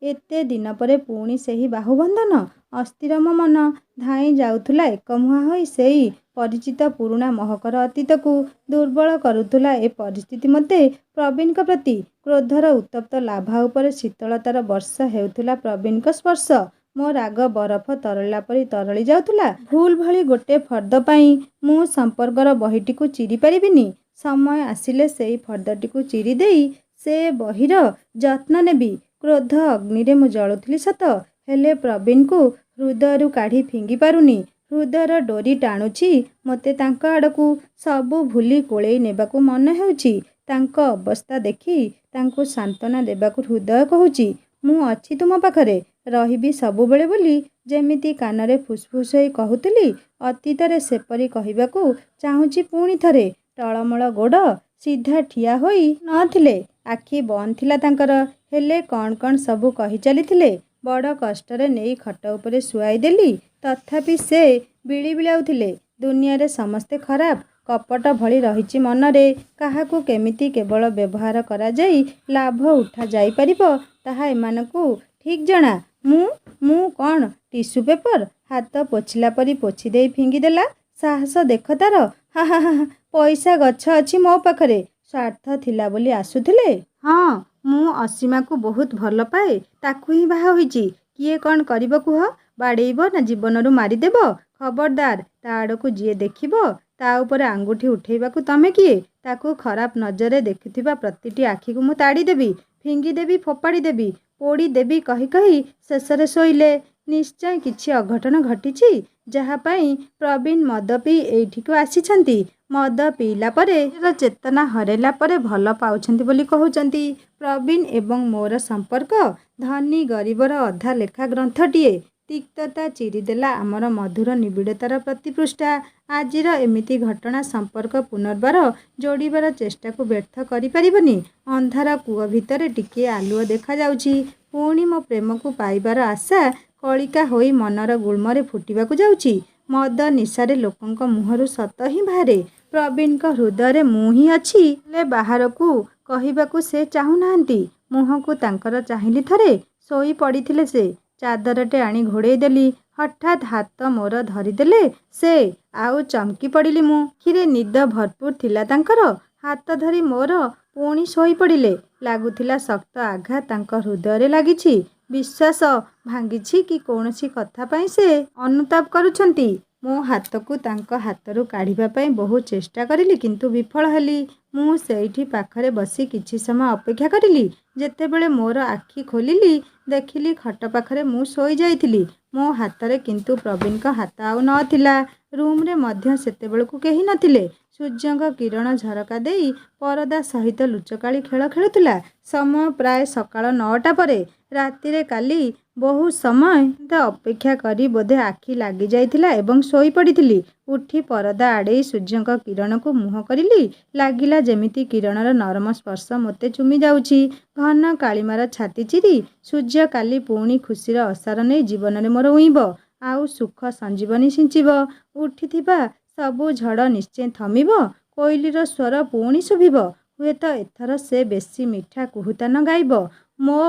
[SPEAKER 1] ଏତେ ଦିନ ପରେ ପୁଣି ସେହି ବାହୁବନ୍ଧନ। ଅସ୍ଥିର ମୋ ମନ। ଧାଇଁ ଯାଉଥିଲା ଏକମୁହାଁ ହୋଇ ସେଇ ପରିଚିତ ପୁରୁଣା ମହକର ଅତୀତକୁ ଦୁର୍ବଳ କରୁଥିଲା। ଏ ପରିସ୍ଥିତି ମୋତେ ପ୍ରବୀଣଙ୍କ ପ୍ରତି କ୍ରୋଧର ଉତ୍ତପ୍ତ ଲାଭା ଉପରେ ଶୀତଳତାର ବର୍ଷା ହେଉଥିଲା। ପ୍ରବୀଣଙ୍କ ସ୍ପର୍ଶ ମୋ ରାଗ ବରଫ ତରଳିଲା ପରି ତରଳି ଯାଉଥିଲା। ଭୁଲ ଭଳି ଗୋଟେ ଫର୍ଦ୍ଦ ପାଇଁ ମୁଁ ସମ୍ପର୍କର ବହିଟିକୁ ଚିରି ପାରିବିନି। ସମୟ ଆସିଲେ ସେଇ ଫର୍ଦ୍ଦଟିକୁ ଚିରି ଦେଇ ସେ ବହିର ଯତ୍ନ ନେବି। କ୍ରୋଧ ଅଗ୍ନିରେ ମୁଁ ଜଳୁଥିଲି ସତ, ହେଲେ ପ୍ରବୀଣଙ୍କୁ ହୃଦୟରୁ କାଢ଼ି ଫିଙ୍ଗି ପାରୁନି। ହୃଦୟର ଡୋରି ଟାଣୁଛି ମୋତେ ତାଙ୍କ ଆଡ଼କୁ। ସବୁ ଭୁଲି କୋଳେଇ ନେବାକୁ ମନ ହେଉଛି। ତାଙ୍କ ଅବସ୍ଥା ଦେଖି ତାଙ୍କୁ ସାନ୍ତ୍ୱନା ଦେବାକୁ ହୃଦୟ କହୁଛି, ମୁଁ ଅଛି ତୁମ ପାଖରେ, ରହିବି ସବୁବେଳେ ବୋଲି ଯେମିତି କାନରେ ଫୁସ୍ଫୁସ୍ ହୋଇ କହୁଥିଲି ଅତୀତରେ, ସେପରି କହିବାକୁ ଚାହୁଁଛି ପୁଣି ଥରେ। ଟଳମଳ ଗୋଡ଼ ସିଧା ଠିଆ ହୋଇ ନଥିଲେ। ଆଖି ବନ୍ଦ ଥିଲା ତାଙ୍କର। ହେଲେ କ'ଣ କ'ଣ ସବୁ କହି ଚାଲିଥିଲେ। ବଡ଼ କଷ୍ଟରେ ନେଇ ଖଟ ଉପରେ ଶୁଆଇ ଦେଲି। ତଥାପି ସେ ବିଳି ବିଳାଉଥିଲେ। ଦୁନିଆରେ ସମସ୍ତେ ଖରାପ, କପଟ ଭଳି ରହିଛି ମନରେ। କାହାକୁ କେମିତି କେବଳ ବ୍ୟବହାର କରାଯାଇ ଲାଭ ଉଠା ଯାଇପାରିବ ତାହା ଏମାନଙ୍କୁ ଠିକ୍ ଜଣା। ମୁଁ କ'ଣ ଟିସୁ ପେପର? ହାତ ପୋଛିଲା ପରି ପୋଛି ଦେଇ ଫିଙ୍ଗିଦେଲା। ସାହସ ଦେଖ ତାର। ହା ହା ହା। ପଇସା ଗଛ ଅଛି ମୋ ପାଖରେ। ସ୍ୱାର୍ଥ ଥିଲା ବୋଲି ଆସୁଥିଲେ। ହଁ, ମୁଁ ଅସୀମାକୁ ବହୁତ ଭଲ ପାଏ। ତାକୁ ହିଁ ବାହା ହୋଇଛି। କିଏ କ'ଣ କରିବ କୁହ? ବାଡ଼େଇବ ନା ଜୀବନରୁ ମାରିଦେବ? ଖବରଦାର, ତା ଆଡ଼କୁ ଯିଏ ଦେଖିବ ତା ଉପରେ ଆଙ୍ଗୁଠି ଉଠେଇବାକୁ ତମେ କିଏ? ତାକୁ ଖରାପ ନଜରରେ ଦେଖୁଥିବା ପ୍ରତିଟି ଆଖିକୁ ମୁଁ ତାଡ଼ିଦେବି, ଫିଙ୍ଗିଦେବି, ଫୋପାଡ଼ି ଦେବି, ପୋଡ଼ି ଦେବି କହି କହି ଶେଷରେ ଶୋଇଲେ। ନିଶ୍ଚୟ କିଛି ଅଘଟଣ ଘଟିଛି ଯାହା ପାଇଁ ପ୍ରବୀଣ ମଦ ପିଇ ଏଇଠିକୁ ଆସିଛନ୍ତି। ମଦ ପିଇଲା ପରେ ଚେତନା ହରାଇଲା ପରେ ଭଲ ପାଉଛନ୍ତି ବୋଲି କହୁଛନ୍ତି। ପ୍ରବୀଣ ଏବଂ ମୋର ସମ୍ପର୍କ ଧନୀ ଗରିବର ଅଧା ଲେଖା ଗ୍ରନ୍ଥଟିଏ। ତିକ୍ତତା ଚିରିଦେଲା ଆମର ମଧୁର ନିବିଡ଼ତାର ପ୍ରତିପୃଷ୍ଠା। ଆଜିର ଏମିତି ଘଟଣା ସମ୍ପର୍କ ପୁନର୍ବାର ଯୋଡ଼ିବାର ଚେଷ୍ଟାକୁ ବ୍ୟର୍ଥ କରିପାରିବନି। ଅନ୍ଧାର କୂଅ ଭିତରେ ଟିକିଏ ଆଲୁଅ ଦେଖାଯାଉଛି। ପୁଣି ମୋ ପ୍ରେମକୁ ପାଇବାର ଆଶା କଳିକା ହୋଇ ମନର ଗୁଳ୍ମରେ ଫୁଟିବାକୁ ଯାଉଛି। ମଦ ନିଶାରେ ଲୋକଙ୍କ ମୁହଁରୁ ସତ ହିଁ ବାହାରେ। ପ୍ରବୀଣଙ୍କ ହୃଦୟରେ ମୁଁ ହିଁ ଅଛି। ହେଲେ ବାହାରକୁ କହିବାକୁ ସେ ଚାହୁଁନାହାନ୍ତି। ମୁହଁକୁ ତାଙ୍କର ଚାହିଁଲି ଥରେ। ଶୋଇ ପଡ଼ିଥିଲେ ସେ। ଚାଦରଟେ ଆଣି ଘୋଡ଼େଇ ଦେଲି। ହଠାତ୍ ହାତ ମୋର ଧରିଦେଲେ ସେ। ଆଉ ଚମକି ପଡ଼ିଲି ମୁଁ। ଆଖିରେ ନିଦ ଭରପୁର ଥିଲା ତାଙ୍କର। ହାତ ଧରି ମୋର ପୁଣି ଶୋଇ ପଡ଼ିଲେ। ଲାଗୁଥିଲା ଶକ୍ତ ଆଘାତ ତାଙ୍କ ହୃଦୟରେ ଲାଗିଛି। ବିଶ୍ୱାସ ଭାଙ୍ଗିଛି କି କୌଣସି କଥା ପାଇଁ ସେ ଅନୁତାପ କରୁଛନ୍ତି। ମୋ ହାତକୁ ତାଙ୍କ ହାତରୁ କାଢ଼ିବା ପାଇଁ ବହୁ ଚେଷ୍ଟା କରିଲି, କିନ୍ତୁ ବିଫଳ ହେଲି। ମୁଁ ସେଇଠି ପାଖରେ ବସି କିଛି ସମୟ ଅପେକ୍ଷା କରିଲି। ଯେତେବେଳେ ମୋର ଆଖି ଖୋଲିଲି, ଦେଖିଲି ଖଟ ପାଖରେ ମୁଁ ଶୋଇ ଯାଇଥିଲି। ମୋ ହାତରେ କିନ୍ତୁ ପ୍ରବୀଣଙ୍କ ହାତ ଆଉ ନଥିଲା। ରୁମ୍ରେ ମଧ୍ୟ ସେତେବେଳକୁ କେହି ନଥିଲେ। ସୂର୍ଯ୍ୟଙ୍କ କିରଣ ଝରକା ଦେଇ ପରଦା ସହିତ ଲୁଚକାଳି ଖେଳ ଖେଳୁଥିଲା। ସମୟ ପ୍ରାୟ ସକାଳ 9ଟା ପରେ। ରାତିରେ କାଲି ବହୁ ସମୟ ଅପେକ୍ଷା କରି ବୋଧେ ଆଖି ଲାଗିଯାଇଥିଲା ଏବଂ ଶୋଇ ପଡ଼ିଥିଲି। ଉଠି ପରଦା ଆଡ଼େଇ ସୂର୍ଯ୍ୟଙ୍କ କିରଣକୁ ମୁହଁ କରିଲି। ଲାଗିଲା ଯେମିତି କିରଣର ନରମ ସ୍ପର୍ଶ ମୋତେ ଚୁମି ଯାଉଛି। ଘନ କାଳିମାର ଛାତି ଚିରି ସୂର୍ଯ୍ୟ କାଲି ପୁଣି ଖୁସିର ଅସାର ନେଇ ଜୀବନରେ ମୋର ଉଇଁବ। ଆଉ ସୁଖ ସଞ୍ଜୀବନୀ ସିଞ୍ଚିବ। ଉଠିଥିବା ସବୁ ଝଡ଼ ନିଶ୍ଚୟ ଥମିବ। କୋଇଲିର ସ୍ୱର ପୁଣି ଶୁଭିବ। ହୁଏତ ଏଥର ସେ ବେଶୀ ମିଠା କୁହୁତାନ ଗାଇବ। ମୋ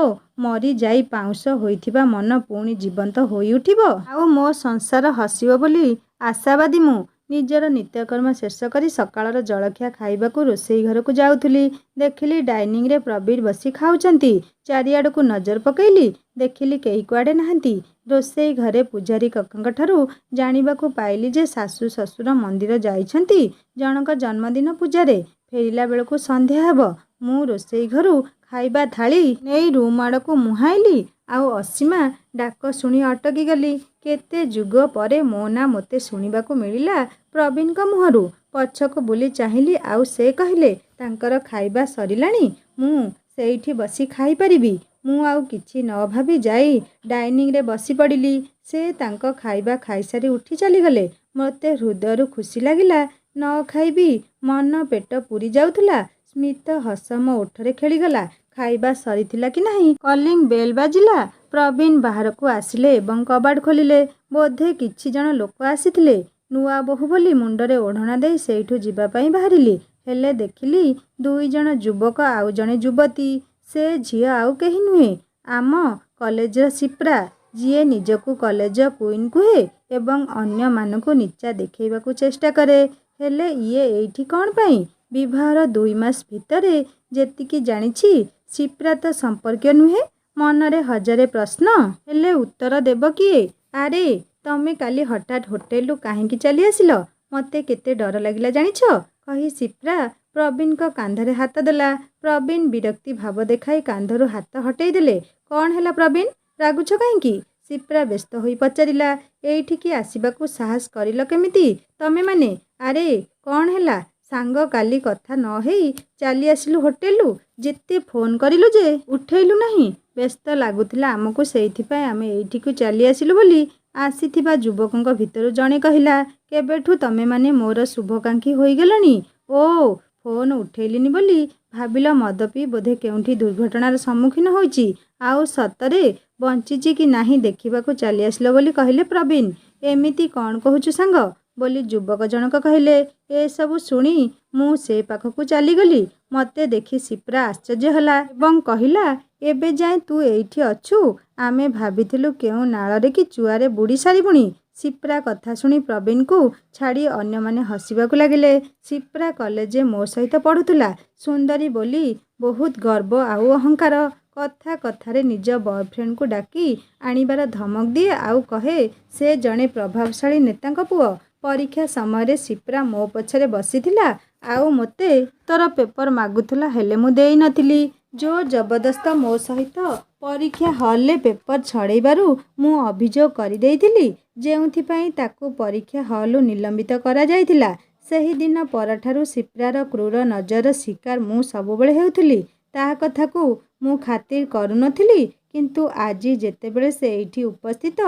[SPEAKER 1] ମରି ଯାଇ ପାଉଁଶ ହୋଇଥିବା ମନ ପୁଣି ଜୀବନ୍ତ ହୋଇ ଉଠିବ। ଆଉ ମୋ ସଂସାର ହସିବ ବୋଲି ଆଶାବାଦୀ ମୁଁ। ନିଜର ନିତ୍ୟକର୍ମ ଶେଷ କରି ସକାଳର ଜଳଖିଆ ଖାଇବାକୁ ରୋଷେଇ ଘରକୁ ଯାଉଥିଲି। ଦେଖିଲି ଡାଇନିଂରେ ପ୍ରବୀଣ ବସି ଖାଉଛନ୍ତି। ଚାରିଆଡ଼କୁ ନଜର ପକେଇଲି। ଦେଖିଲି କେହି କୁଆଡ଼େ ନାହାନ୍ତି। ରୋଷେଇ ଘରେ ପୂଜାରୀ କକାଙ୍କଠାରୁ ଜାଣିବାକୁ ପାଇଲି ଯେ ଶାଶୁ ଶ୍ୱଶୁର ମନ୍ଦିର ଯାଇଛନ୍ତି ଜଣକ ଜନ୍ମଦିନ ପୂଜାରେ। ଫେରିଲା ବେଳକୁ ସନ୍ଧ୍ୟା ହେବ। ମୁଁ ରୋଷେଇ ଘରୁ ଖାଇବା ଥାଳି ନେଇ ରୁମ୍ ଆଡ଼କୁ ମୁହାଁଇଲି। ଆଉ ଅସୀମା ଡାକ ଶୁଣି ଅଟକି ଗଲି। କେତେ ଯୁଗ ପରେ ମୋ ନାଁ ମୋତେ ଶୁଣିବାକୁ ମିଳିଲା ପ୍ରବୀଣଙ୍କ ମୁହଁରୁ। ପଛକୁ ବୁଲି ଚାହିଁଲି, ଆଉ ସେ କହିଲେ, ତାଙ୍କର ଖାଇବା ସରିଲାଣି, ମୁଁ ସେଇଠି ବସି ଖାଇପାରିବି। ମୁଁ ଆଉ କିଛି ନ ଭାବି ଯାଇ ଡାଇନିଂରେ ବସି ପଡ଼ିଲି। ସେ ତାଙ୍କ ଖାଇବା ଖାଇସାରି ଉଠି ଚାଲିଗଲେ। ମୋତେ ହୃଦୟରୁ ଖୁସି ଲାଗିଲା। ନ ଖାଇବି ମନ ପେଟ ପୂରି ଯାଉଥିଲା। ସ୍ମିତ ହସ ମୋ ଓଠରେ ଖେଳିଗଲା। ଖାଇବା ସରିଥିଲା କି ନାହିଁ। କଲିଂ ବେଲ୍ ବାଜିଲା। ପ୍ରବୀଣ ବାହାରକୁ ଆସିଲେ ଏବଂ କବାଟ ଖୋଲିଲେ। ବୋଧେ କିଛି ଜଣ ଲୋକ ଆସିଥିଲେ। ନୂଆ ବୋହୂ ବୋଲି ମୁଣ୍ଡରେ ଓଢ଼ଣା ଦେଇ ସେଇଠୁ ଯିବା ପାଇଁ ବାହାରିଲି। ହେଲେ ଦେଖିଲି 2 ଜଣ ଯୁବକ ଆଉ ଜଣେ ଯୁବତୀ। ସେ ଝିଅ ଆଉ କେହି ନୁହେଁ, ଆମ କଲେଜର ଶିପ୍ରା। ଯିଏ ନିଜକୁ କଲେଜ କୁଇନ୍ କୁହେ ଏବଂ ଅନ୍ୟମାନଙ୍କୁ ନିଚା ଦେଖାଇବାକୁ ଚେଷ୍ଟା କରେ। ହେଲେ ଇଏ ଏଇଠି କ'ଣ ପାଇଁ? ବିବାହର 2 ମାସ ଭିତରେ ଯେତିକି ଜାଣିଛି ଶିପ୍ରା ତ ସମ୍ପର୍କୀୟ ନୁହେଁ। ମନରେ ହଜାରେ ପ୍ରଶ୍ନ, ହେଲେ ଉତ୍ତର ଦେବ କିଏ? ଆରେ ତମେ କାଲି ହଠାତ୍ ହୋଟେଲରୁ କାହିଁକି ଚାଲି ଆସିଲ? ମୋତେ କେତେ ଡର ଲାଗିଲା ଜାଣିଛ? କହି ଶିପ୍ରା ପ୍ରବୀଣଙ୍କ କାନ୍ଧରେ ହାତ ଦେଲା। ପ୍ରବୀଣ ବିରକ୍ତି ଭାବ ଦେଖାଇ କାନ୍ଧରୁ ହାତ ହଟେଇ ଦେଲେ। କ'ଣ ହେଲା ପ୍ରବୀଣ? ରାଗୁଛ କାହିଁକି? ଶିପ୍ରା ବ୍ୟସ୍ତ ହୋଇ ପଚାରିଲା। ଏଇଠିକି ଆସିବାକୁ ସାହସ କରିଲ କେମିତି ତମେମାନେ? ଆରେ କ'ଣ ହେଲା? ସାଙ୍ଗ କାଲି କଥା ନ ହେଇ ଚାଲି ଆସିଲୁ ହୋଟେଲରୁ। ଯେତେ ଫୋନ୍ କରିଲୁ ଯେ ଉଠେଇଲୁ ନାହିଁ। ବ୍ୟସ୍ତ ଲାଗୁଥିଲା ଆମକୁ, ସେଇଥିପାଇଁ ଆମେ ଏଇଠିକୁ ଚାଲି ଆସିଲୁ ବୋଲି ଆସିଥିବା ଯୁବକଙ୍କ ଭିତରୁ ଜଣେ କହିଲା। କେବେଠୁ ତମେମାନେ ମୋର ଶୁଭକାଂକ୍ଷୀ ହୋଇଗଲଣି? ଓ ଫୋନ୍ ଉଠେଇଲିନି ବୋଲି ଭାବିଲ ମଦ ପିଇ ବୋଧେ କେଉଁଠି ଦୁର୍ଘଟଣାର ସମ୍ମୁଖୀନ ହୋଇଛି, ଆଉ ସତରେ ବଞ୍ଚିଛି କି ନାହିଁ ଦେଖିବାକୁ ଚାଲି ଆସିଲ ବୋଲି କହିଲେ ପ୍ରବୀଣ। ଏମିତି କ'ଣ କହୁଛୁ ସାଙ୍ଗ? ବୋଲି ଯୁବକ ଜଣକ କହିଲେ। ଏସବୁ ଶୁଣି ମୁଁ ସେ ପାଖକୁ ଚାଲିଗଲି। ମୋତେ ଦେଖି ଶିପ୍ରା ଆଶ୍ଚର୍ଯ୍ୟ ହେଲା ଏବଂ କହିଲା, ଏବେ ଯାଏଁ ତୁ ଏଇଠି ଅଛୁ? ଆମେ ଭାବିଥିଲୁ କେଉଁ ନାଳରେ କି ଚୁଆରେ ବୁଡ଼ି ସାରିବୁଣି। ଶିପ୍ରା କଥା ଶୁଣି ପ୍ରବୀଣକୁ ଛାଡ଼ି ଅନ୍ୟମାନେ ହସିବାକୁ ଲାଗିଲେ। ଶିପ୍ରା କଲେଜରେ ମୋ ସହିତ ପଢ଼ୁଥିଲା। ସୁନ୍ଦରୀ ବୋଲି ବହୁତ ଗର୍ବ ଆଉ ଅହଙ୍କାର। କଥା କଥାରେ ନିଜ ବୟଫ୍ରେଣ୍ଡକୁ ଡାକି ଆଣିବାର ଧମକ ଦିଏ ଆଉ କହେ ସେ ଜଣେ ପ୍ରଭାବଶାଳୀ ନେତାଙ୍କ ପୁଅ। ପରୀକ୍ଷା ସମୟରେ ଶିପ୍ରା ମୋ ପଛରେ ବସିଥିଲା ଆଉ ମୋତେ ଉତ୍ତର ପେପର ମାଗୁଥିଲା, ହେଲେ ମୁଁ ଦେଇନଥିଲି। ଜୋର ଜବରଦସ୍ତ ମୋ ସହିତ ପରୀକ୍ଷା ହଲରେ ପେପର ଛଡ଼େଇବାରୁ ମୁଁ ଅଭିଯୋଗ କରିଦେଇଥିଲି, ଯେଉଁଥିପାଇଁ ତାକୁ ପରୀକ୍ଷା ହଲରୁ ନିଲମ୍ବିତ କରାଯାଇଥିଲା। ସେହିଦିନ ପରଠାରୁ ଶିପ୍ରାର କ୍ରୂର ନଜରର ଶିକାର ମୁଁ ସବୁବେଳେ ହେଉଥିଲି। ତା କଥାକୁ ମୁଁ ଖାତିର କରୁନଥିଲି, କିନ୍ତୁ ଆଜି ଯେତେବେଳେ ସେ ଏଇଠି ଉପସ୍ଥିତ,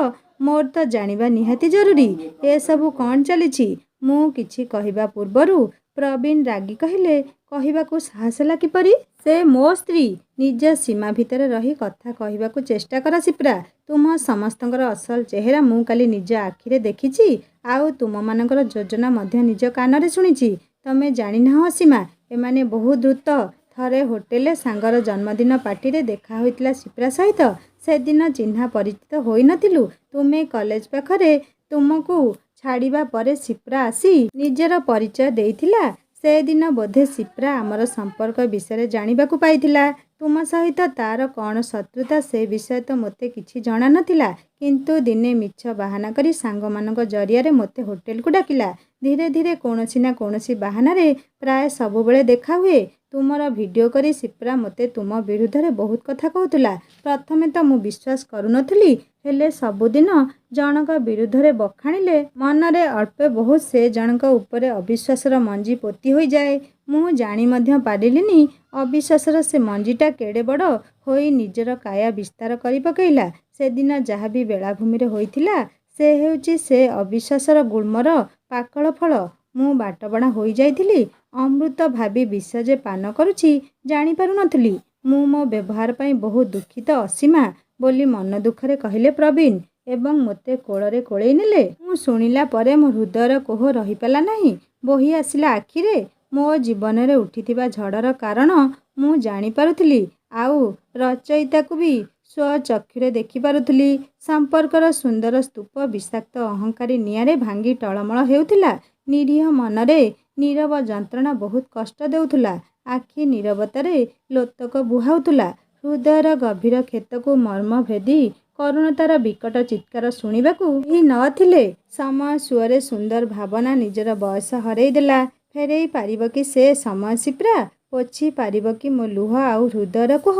[SPEAKER 1] ମୋର ତ ଜାଣିବା ନିହାତି ଜରୁରୀ ଏସବୁ କ'ଣ ଚାଲିଛି। ମୁଁ କିଛି କହିବା ପୂର୍ବରୁ ପ୍ରବୀଣ ରାଗି କହିଲେ, କହିବାକୁ ସାହସ ହେଲା କିପରି? ସେ ମୋ ସ୍ତ୍ରୀ। ନିଜ ସୀମା ଭିତରେ ରହି କଥା କହିବାକୁ ଚେଷ୍ଟା କର ଶିପ୍ରା। ତୁମ ସମସ୍ତଙ୍କର ଅସଲ ଚେହେରା ମୁଁ କାଲି ନିଜ ଆଖିରେ ଦେଖିଛି, ଆଉ ତୁମମାନଙ୍କର ଯୋଜନା ମଧ୍ୟ ନିଜ କାନରେ ଶୁଣିଛି। ତମେ ଜାଣିନାହଁ ଅସୀମା, ଏମାନେ ବହୁତ ଦ୍ରୁତ। ଥରେ ହୋଟେଲରେ ସାଙ୍ଗର ଜନ୍ମଦିନ ପାର୍ଟିରେ ଦେଖା ହୋଇଥିଲା ଶିପ୍ରା ସହିତ। ସେଦିନ ଚିହ୍ନା ପରିଚିତ ହୋଇନଥିଲୁ। ତୁମେ କଲେଜ ପାଖରେ ତୁମକୁ ଛାଡ଼ିବା ପରେ ଶିପ୍ରା ଆସି ନିଜର ପରିଚୟ ଦେଇଥିଲା। ସେଦିନ ବୋଧେ ଶିପ୍ରା ଆମର ସମ୍ପର୍କ ବିଷୟରେ ଜାଣିବାକୁ ପାଇଥିଲା। ତୁମ ସହିତ ତା'ର କ'ଣ ଶତ୍ରୁତା ସେ ବିଷୟ ତ ମୋତେ କିଛି ଜଣା ନଥିଲା, କିନ୍ତୁ ଦିନେ ମିଛ ବାହାନା କରି ସାଙ୍ଗମାନଙ୍କ ଜରିଆରେ ମୋତେ ହୋଟେଲକୁ ଡାକିଲା। ଧୀରେ ଧୀରେ କୌଣସି ନା କୌଣସି ବାହାନାରେ ପ୍ରାୟ ସବୁବେଳେ ଦେଖା ହୁଏ। ତୁମର ଭିଡ଼ିଓ କରି ଶିପ୍ରା ମୋତେ ତୁମ ବିରୁଦ୍ଧରେ ବହୁତ କଥା କହୁଥିଲା। ପ୍ରଥମେ ତ ମୁଁ ବିଶ୍ୱାସ କରୁନଥିଲି, ହେଲେ ସବୁଦିନ ଜଣଙ୍କ ବିରୁଦ୍ଧରେ ବଖାଣିଲେ ମନରେ ଅଳ୍ପ ବହୁତ ସେ ଜଣଙ୍କ ଉପରେ ଅବିଶ୍ୱାସର ମଞ୍ଜି ପୋତି ହୋଇଯାଏ। ମୁଁ ଜାଣି ମଧ୍ୟ ପାରିଲିନି ଅବିଶ୍ୱାସର ସେ ମଞ୍ଜିଟା କେଡ଼େ ବଡ଼ ହୋଇ ନିଜର କାୟା ବିସ୍ତାର କରି ପକାଇଲା। ସେଦିନ ଯାହା ବି ବେଳାଭୂମିରେ ହୋଇଥିଲା, ସେ ହେଉଛି ସେ ଅବିଶ୍ୱାସର ଗୁଳ୍ମର ପାକଳ ଫଳ। ମୁଁ ବାଟବଣା ହୋଇଯାଇଥିଲି। ଅମୃତ ଭାବି ବିଷ ଯେ ପାନ କରୁଛି ଜାଣିପାରୁନଥିଲି। ମୁଁ ମୋ ବ୍ୟବହାର ପାଇଁ ବହୁତ ଦୁଃଖିତ ଅସୀମା ବୋଲି ମନ ଦୁଃଖରେ କହିଲେ ପ୍ରବୀଣ ଏବଂ ମୋତେ କୋଳରେ କୋଳେଇ ନେଲେ। ମୁଁ ଶୁଣିଲା ପରେ ମୋ ହୃଦୟର କୋହ ରହିପାରିଲା ନାହିଁ। ବୋହି ଆସିଲା ଆଖିରେ। ମୋ ଜୀବନରେ ଉଠିଥିବା ଝଡ଼ର କାରଣ ମୁଁ ଜାଣିପାରୁଥିଲି, ଆଉ ରଚୟିତାକୁ ବି ସ୍ୱଚକ୍ଷୁରେ ଦେଖିପାରୁଥିଲି। ସମ୍ପର୍କର ସୁନ୍ଦର ସ୍ତୂପ ବିଷାକ୍ତ ଅହଙ୍କାରୀ ନିଆଁରେ ଭାଙ୍ଗି ଟଳମଳ ହେଉଥିଲା। ନିରୀହ ମନରେ ନୀରବ ଯନ୍ତ୍ରଣା ବହୁତ କଷ୍ଟ ଦେଉଥିଲା। ଆଖି ନୀରବତାରେ ଲୋତକ ବୁହାଉଥିଲା। ହୃଦୟର ଗଭୀର କ୍ଷତକୁ ମର୍ମ ଭେଦି କରୁଣତାର ବିକଟ ଚିତ୍କାର ଶୁଣିବାକୁ କେହି ନଥିଲେ। ସମୟ ସୁଅରେ ସୁନ୍ଦର ଭାବନା ନିଜର ବୟସ ହରେଇ ଦେଲା। ଫେରେଇ ପାରିବ କି ସେ ସମୟ ଶିପ୍ରା? ପୋଛି ପାରିବ କି ମୋ ଲୁହ ଆଉ ହୃଦୟର କୋହ?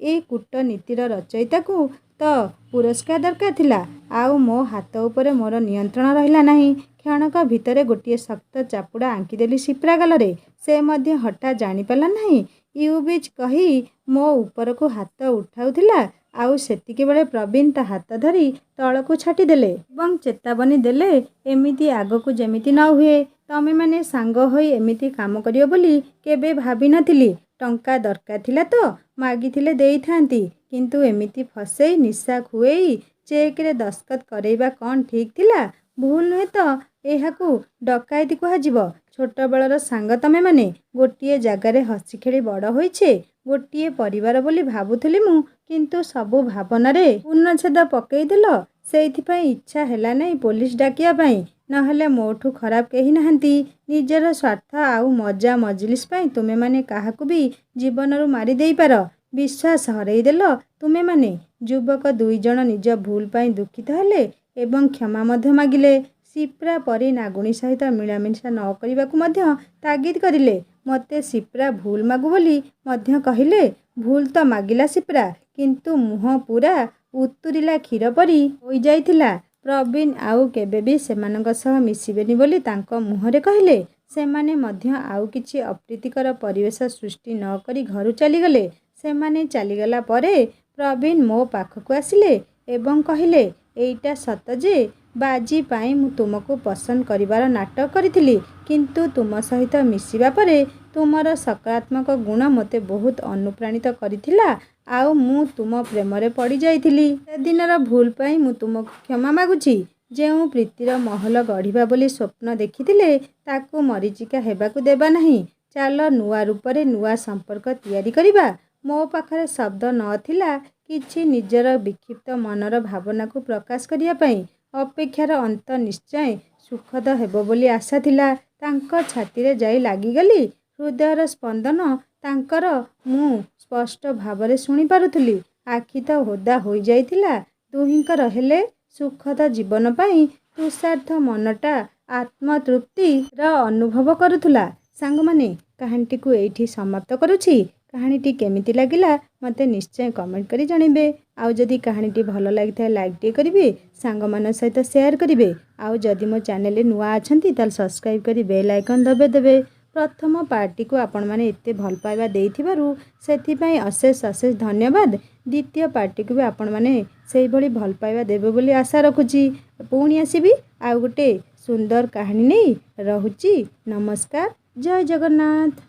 [SPEAKER 1] ଏ କୂଟନୀତିର ରଚୟିତାକୁ ତ ପୁରସ୍କାର ଦରକାର ଥିଲା, ଆଉ ମୋ ହାତ ଉପରେ ମୋର ନିୟନ୍ତ୍ରଣ ରହିଲା ନାହିଁ। କ୍ଷଣକ ଭିତରେ ଗୋଟିଏ ଶକ୍ତ ଚାପୁଡ଼ା ଆଙ୍କିଦେଲି ଶିପ୍ରା ଗାଲରେ। ସେ ମଧ୍ୟ ହଠାତ୍ ଜାଣିପାରିଲା ନାହିଁ ୟୁବିଚ୍ କହି ମୋ ଉପରକୁ ହାତ ଉଠାଉଥିଲା, ଆଉ ସେତିକିବେଳେ ପ୍ରବୀଣ ତା ହାତ ଧରି ତଳକୁ ଛାଟିଦେଲେ ଏବଂ ଚେତାବନୀ ଦେଲେ, ଏମିତି ଆଗକୁ ଯେମିତି ନ ହୁଏ। ତମେମାନେ ସାଙ୍ଗ ହୋଇ ଏମିତି କାମ କରିବ ବୋଲି କେବେ ଭାବିନଥିଲି। ଟଙ୍କା ଦରକାର ଥିଲା ତ ମାଗିଥିଲେ ଦେଇଥାନ୍ତି, କିନ୍ତୁ ଏମିତି ଫସେଇ ନିଶା ଖୁଏଇ ଚେକରେ ଦସ୍ତଖତ କରେଇବା କ'ଣ ଠିକ୍ ଥିଲା? ଭୁଲ ନୁହେଁ ତ? ଏହାକୁ ଡକାୟତି କୁହାଯିବ। ଛୋଟବେଳର ସାଙ୍ଗ ତମେମାନେ, ଗୋଟିଏ ଜାଗାରେ ହସି ଖେଳି ବଡ଼ ହୋଇଛେ, ଗୋଟିଏ ପରିବାର ବୋଲି ଭାବୁଥିଲି ମୁଁ, କିନ୍ତୁ ସବୁ ଭାବନାରେ ପୂର୍ଣ୍ଣଚ୍ଛେଦ ପକେଇଦେଲ। ସେଇଥିପାଇଁ ଇଚ୍ଛା ହେଲା ନାହିଁ ପୋଲିସ ଡାକିବା ପାଇଁ, ନହେଲେ ମୋଠୁ ଖରାପ କେହି ନାହାନ୍ତି। ନିଜର ସ୍ୱାର୍ଥ ଆଉ ମଜା ମଜଲିସ୍ ପାଇଁ ତୁମେମାନେ କାହାକୁ ବି ଜୀବନରୁ ମାରି ଦେଇପାର। ବିଶ୍ୱାସ ହରେଇଦେଲ ତୁମେମାନେ। ଯୁବକ ଦୁଇଜଣ ନିଜ ଭୁଲ ପାଇଁ ଦୁଃଖିତ ହେଲେ ଏବଂ କ୍ଷମା ମଧ୍ୟ ମାଗିଲେ। ସିପ୍ରା ପରି ନାଗୁଣୀ ସହିତ ମିଳାମିଶା ନ କରିବାକୁ ମଧ୍ୟ ତାଗିଦ କରିଲେ। ମୋତେ ସିପ୍ରା ଭୁଲ ମାଗୁ ବୋଲି ମଧ୍ୟ କହିଲେ। ଭୁଲ ତ ମାଗିଲା ସିପ୍ରା, କିନ୍ତୁ ମୁହଁ ପୂରା ଉତୁରିଲା କ୍ଷୀର ପରି ହୋଇଯାଇଥିଲା। ପ୍ରବୀଣ ଆଉ କେବେ ବି ସେମାନଙ୍କ ସହ ମିଶିବେନି ବୋଲି ତାଙ୍କ ମୁହଁରେ କହିଲେ। ସେମାନେ ମଧ୍ୟ ଆଉ କିଛି ଅପ୍ରୀତିକର ପରିବେଶ ସୃଷ୍ଟି ନ କରି ଘରୁ ଚାଲିଗଲେ। ସେମାନେ ଚାଲିଗଲା ପରେ ପ୍ରବୀଣ ମୋ ପାଖକୁ ଆସିଲେ ଏବଂ କହିଲେ, ଏଇଟା ସତ ଯେ ବାଜି ପାଇଁ ମୁଁ ତୁମକୁ ପସନ୍ଦ କରିବାର ନାଟକ କରିଥିଲି, କିନ୍ତୁ ତୁମ ସହିତ ମିଶିବା ପରେ ତୁମର ସକାରାତ୍ମକ ଗୁଣ ମୋତେ ବହୁତ ଅନୁପ୍ରାଣିତ କରିଥିଲା ଆଉ ମୁଁ ତୁମ ପ୍ରେମରେ ପଡ଼ିଯାଇଥିଲି। ସେଦିନର ଭୁଲ ପାଇଁ ମୁଁ ତୁମକୁ କ୍ଷମା ମାଗୁଛି। ଯେଉଁ ପ୍ରୀତିର ମହଲ ଗଢ଼ିବା ବୋଲି ସ୍ୱପ୍ନ ଦେଖିଥିଲେ, ତାକୁ ମରୀଚିକା ହେବାକୁ ଦେବା ନାହିଁ। ଚାଲ ନୂଆ ରୂପରେ ନୂଆ ସମ୍ପର୍କ ତିଆରି କରିବା। ମୋ ପାଖରେ ଶବ୍ଦ ନଥିଲା କିଛି ନିଜର ବିକ୍ଷିପ୍ତ ମନର ଭାବନାକୁ ପ୍ରକାଶ କରିବା ପାଇଁ। ଅପେକ୍ଷାର ଅନ୍ତ ନିଶ୍ଚୟ ସୁଖଦ ହେବ ବୋଲି ଆଶା ଥିଲା। ତାଙ୍କ ଛାତିରେ ଯାଇ ଲାଗିଗଲି। ହୃଦୟର ସ୍ପନ୍ଦନ ତାଙ୍କର ମୁଁ ସ୍ପଷ୍ଟ ଭାବରେ ଶୁଣିପାରୁଥିଲି। ଆଖି ତ ଓଦା ହୋଇଯାଇଥିଲା ଦୁହିଁଙ୍କର, ହେଲେ ସୁଖଦ ଜୀବନ ପାଇଁ ତୃଷାର୍ତ୍ତ ମନଟା ଆତ୍ମତୃପ୍ତିର ଅନୁଭବ କରୁଥିଲା। ସାଙ୍ଗମାନେ, କାହାଣୀଟିକୁ ଏଇଠି ସମାପ୍ତ କରୁଛି। କାହାଣୀଟି କେମିତି ଲାଗିଲା ମୋତେ ନିଶ୍ଚୟ କମେଣ୍ଟ କରି ଜଣାଇବେ। ଆଉ ଯଦି କାହାଣୀଟି ଭଲ ଲାଗିଥାଏ ଲାଇକ୍ଟିଏ କରିବେ, ସାଙ୍ଗମାନଙ୍କ ସହିତ ସେୟାର କରିବେ। ଆଉ ଯଦି ମୋ ଚ୍ୟାନେଲରେ ନୂଆ ଅଛନ୍ତି ତାହେଲେ ସବସ୍କ୍ରାଇବ୍ କରି ବେଲ୍ ଆଇକନ୍ ଦବାଇଦେବେ। ପ୍ରଥମ ପାର୍ଟଟିକୁ ଆପଣମାନେ ଏତେ ଭଲ ପାଇବା ଦେଇଥିବାରୁ ସେଥିପାଇଁ ଅଶେଷ ଅଶେଷ ଧନ୍ୟବାଦ। ଦ୍ୱିତୀୟ ପାର୍ଟଟିକୁ ବି ଆପଣମାନେ ସେଇଭଳି ଭଲ ପାଇବା ଦେବେ ବୋଲି ଆଶା ରଖୁଛି। ପୁଣି ଆସିବି ଆଉ ଗୋଟେ ସୁନ୍ଦର କାହାଣୀ ନେଇ। ରହୁଛି। ନମସ୍କାର। ଜୟ ଜଗନ୍ନାଥ।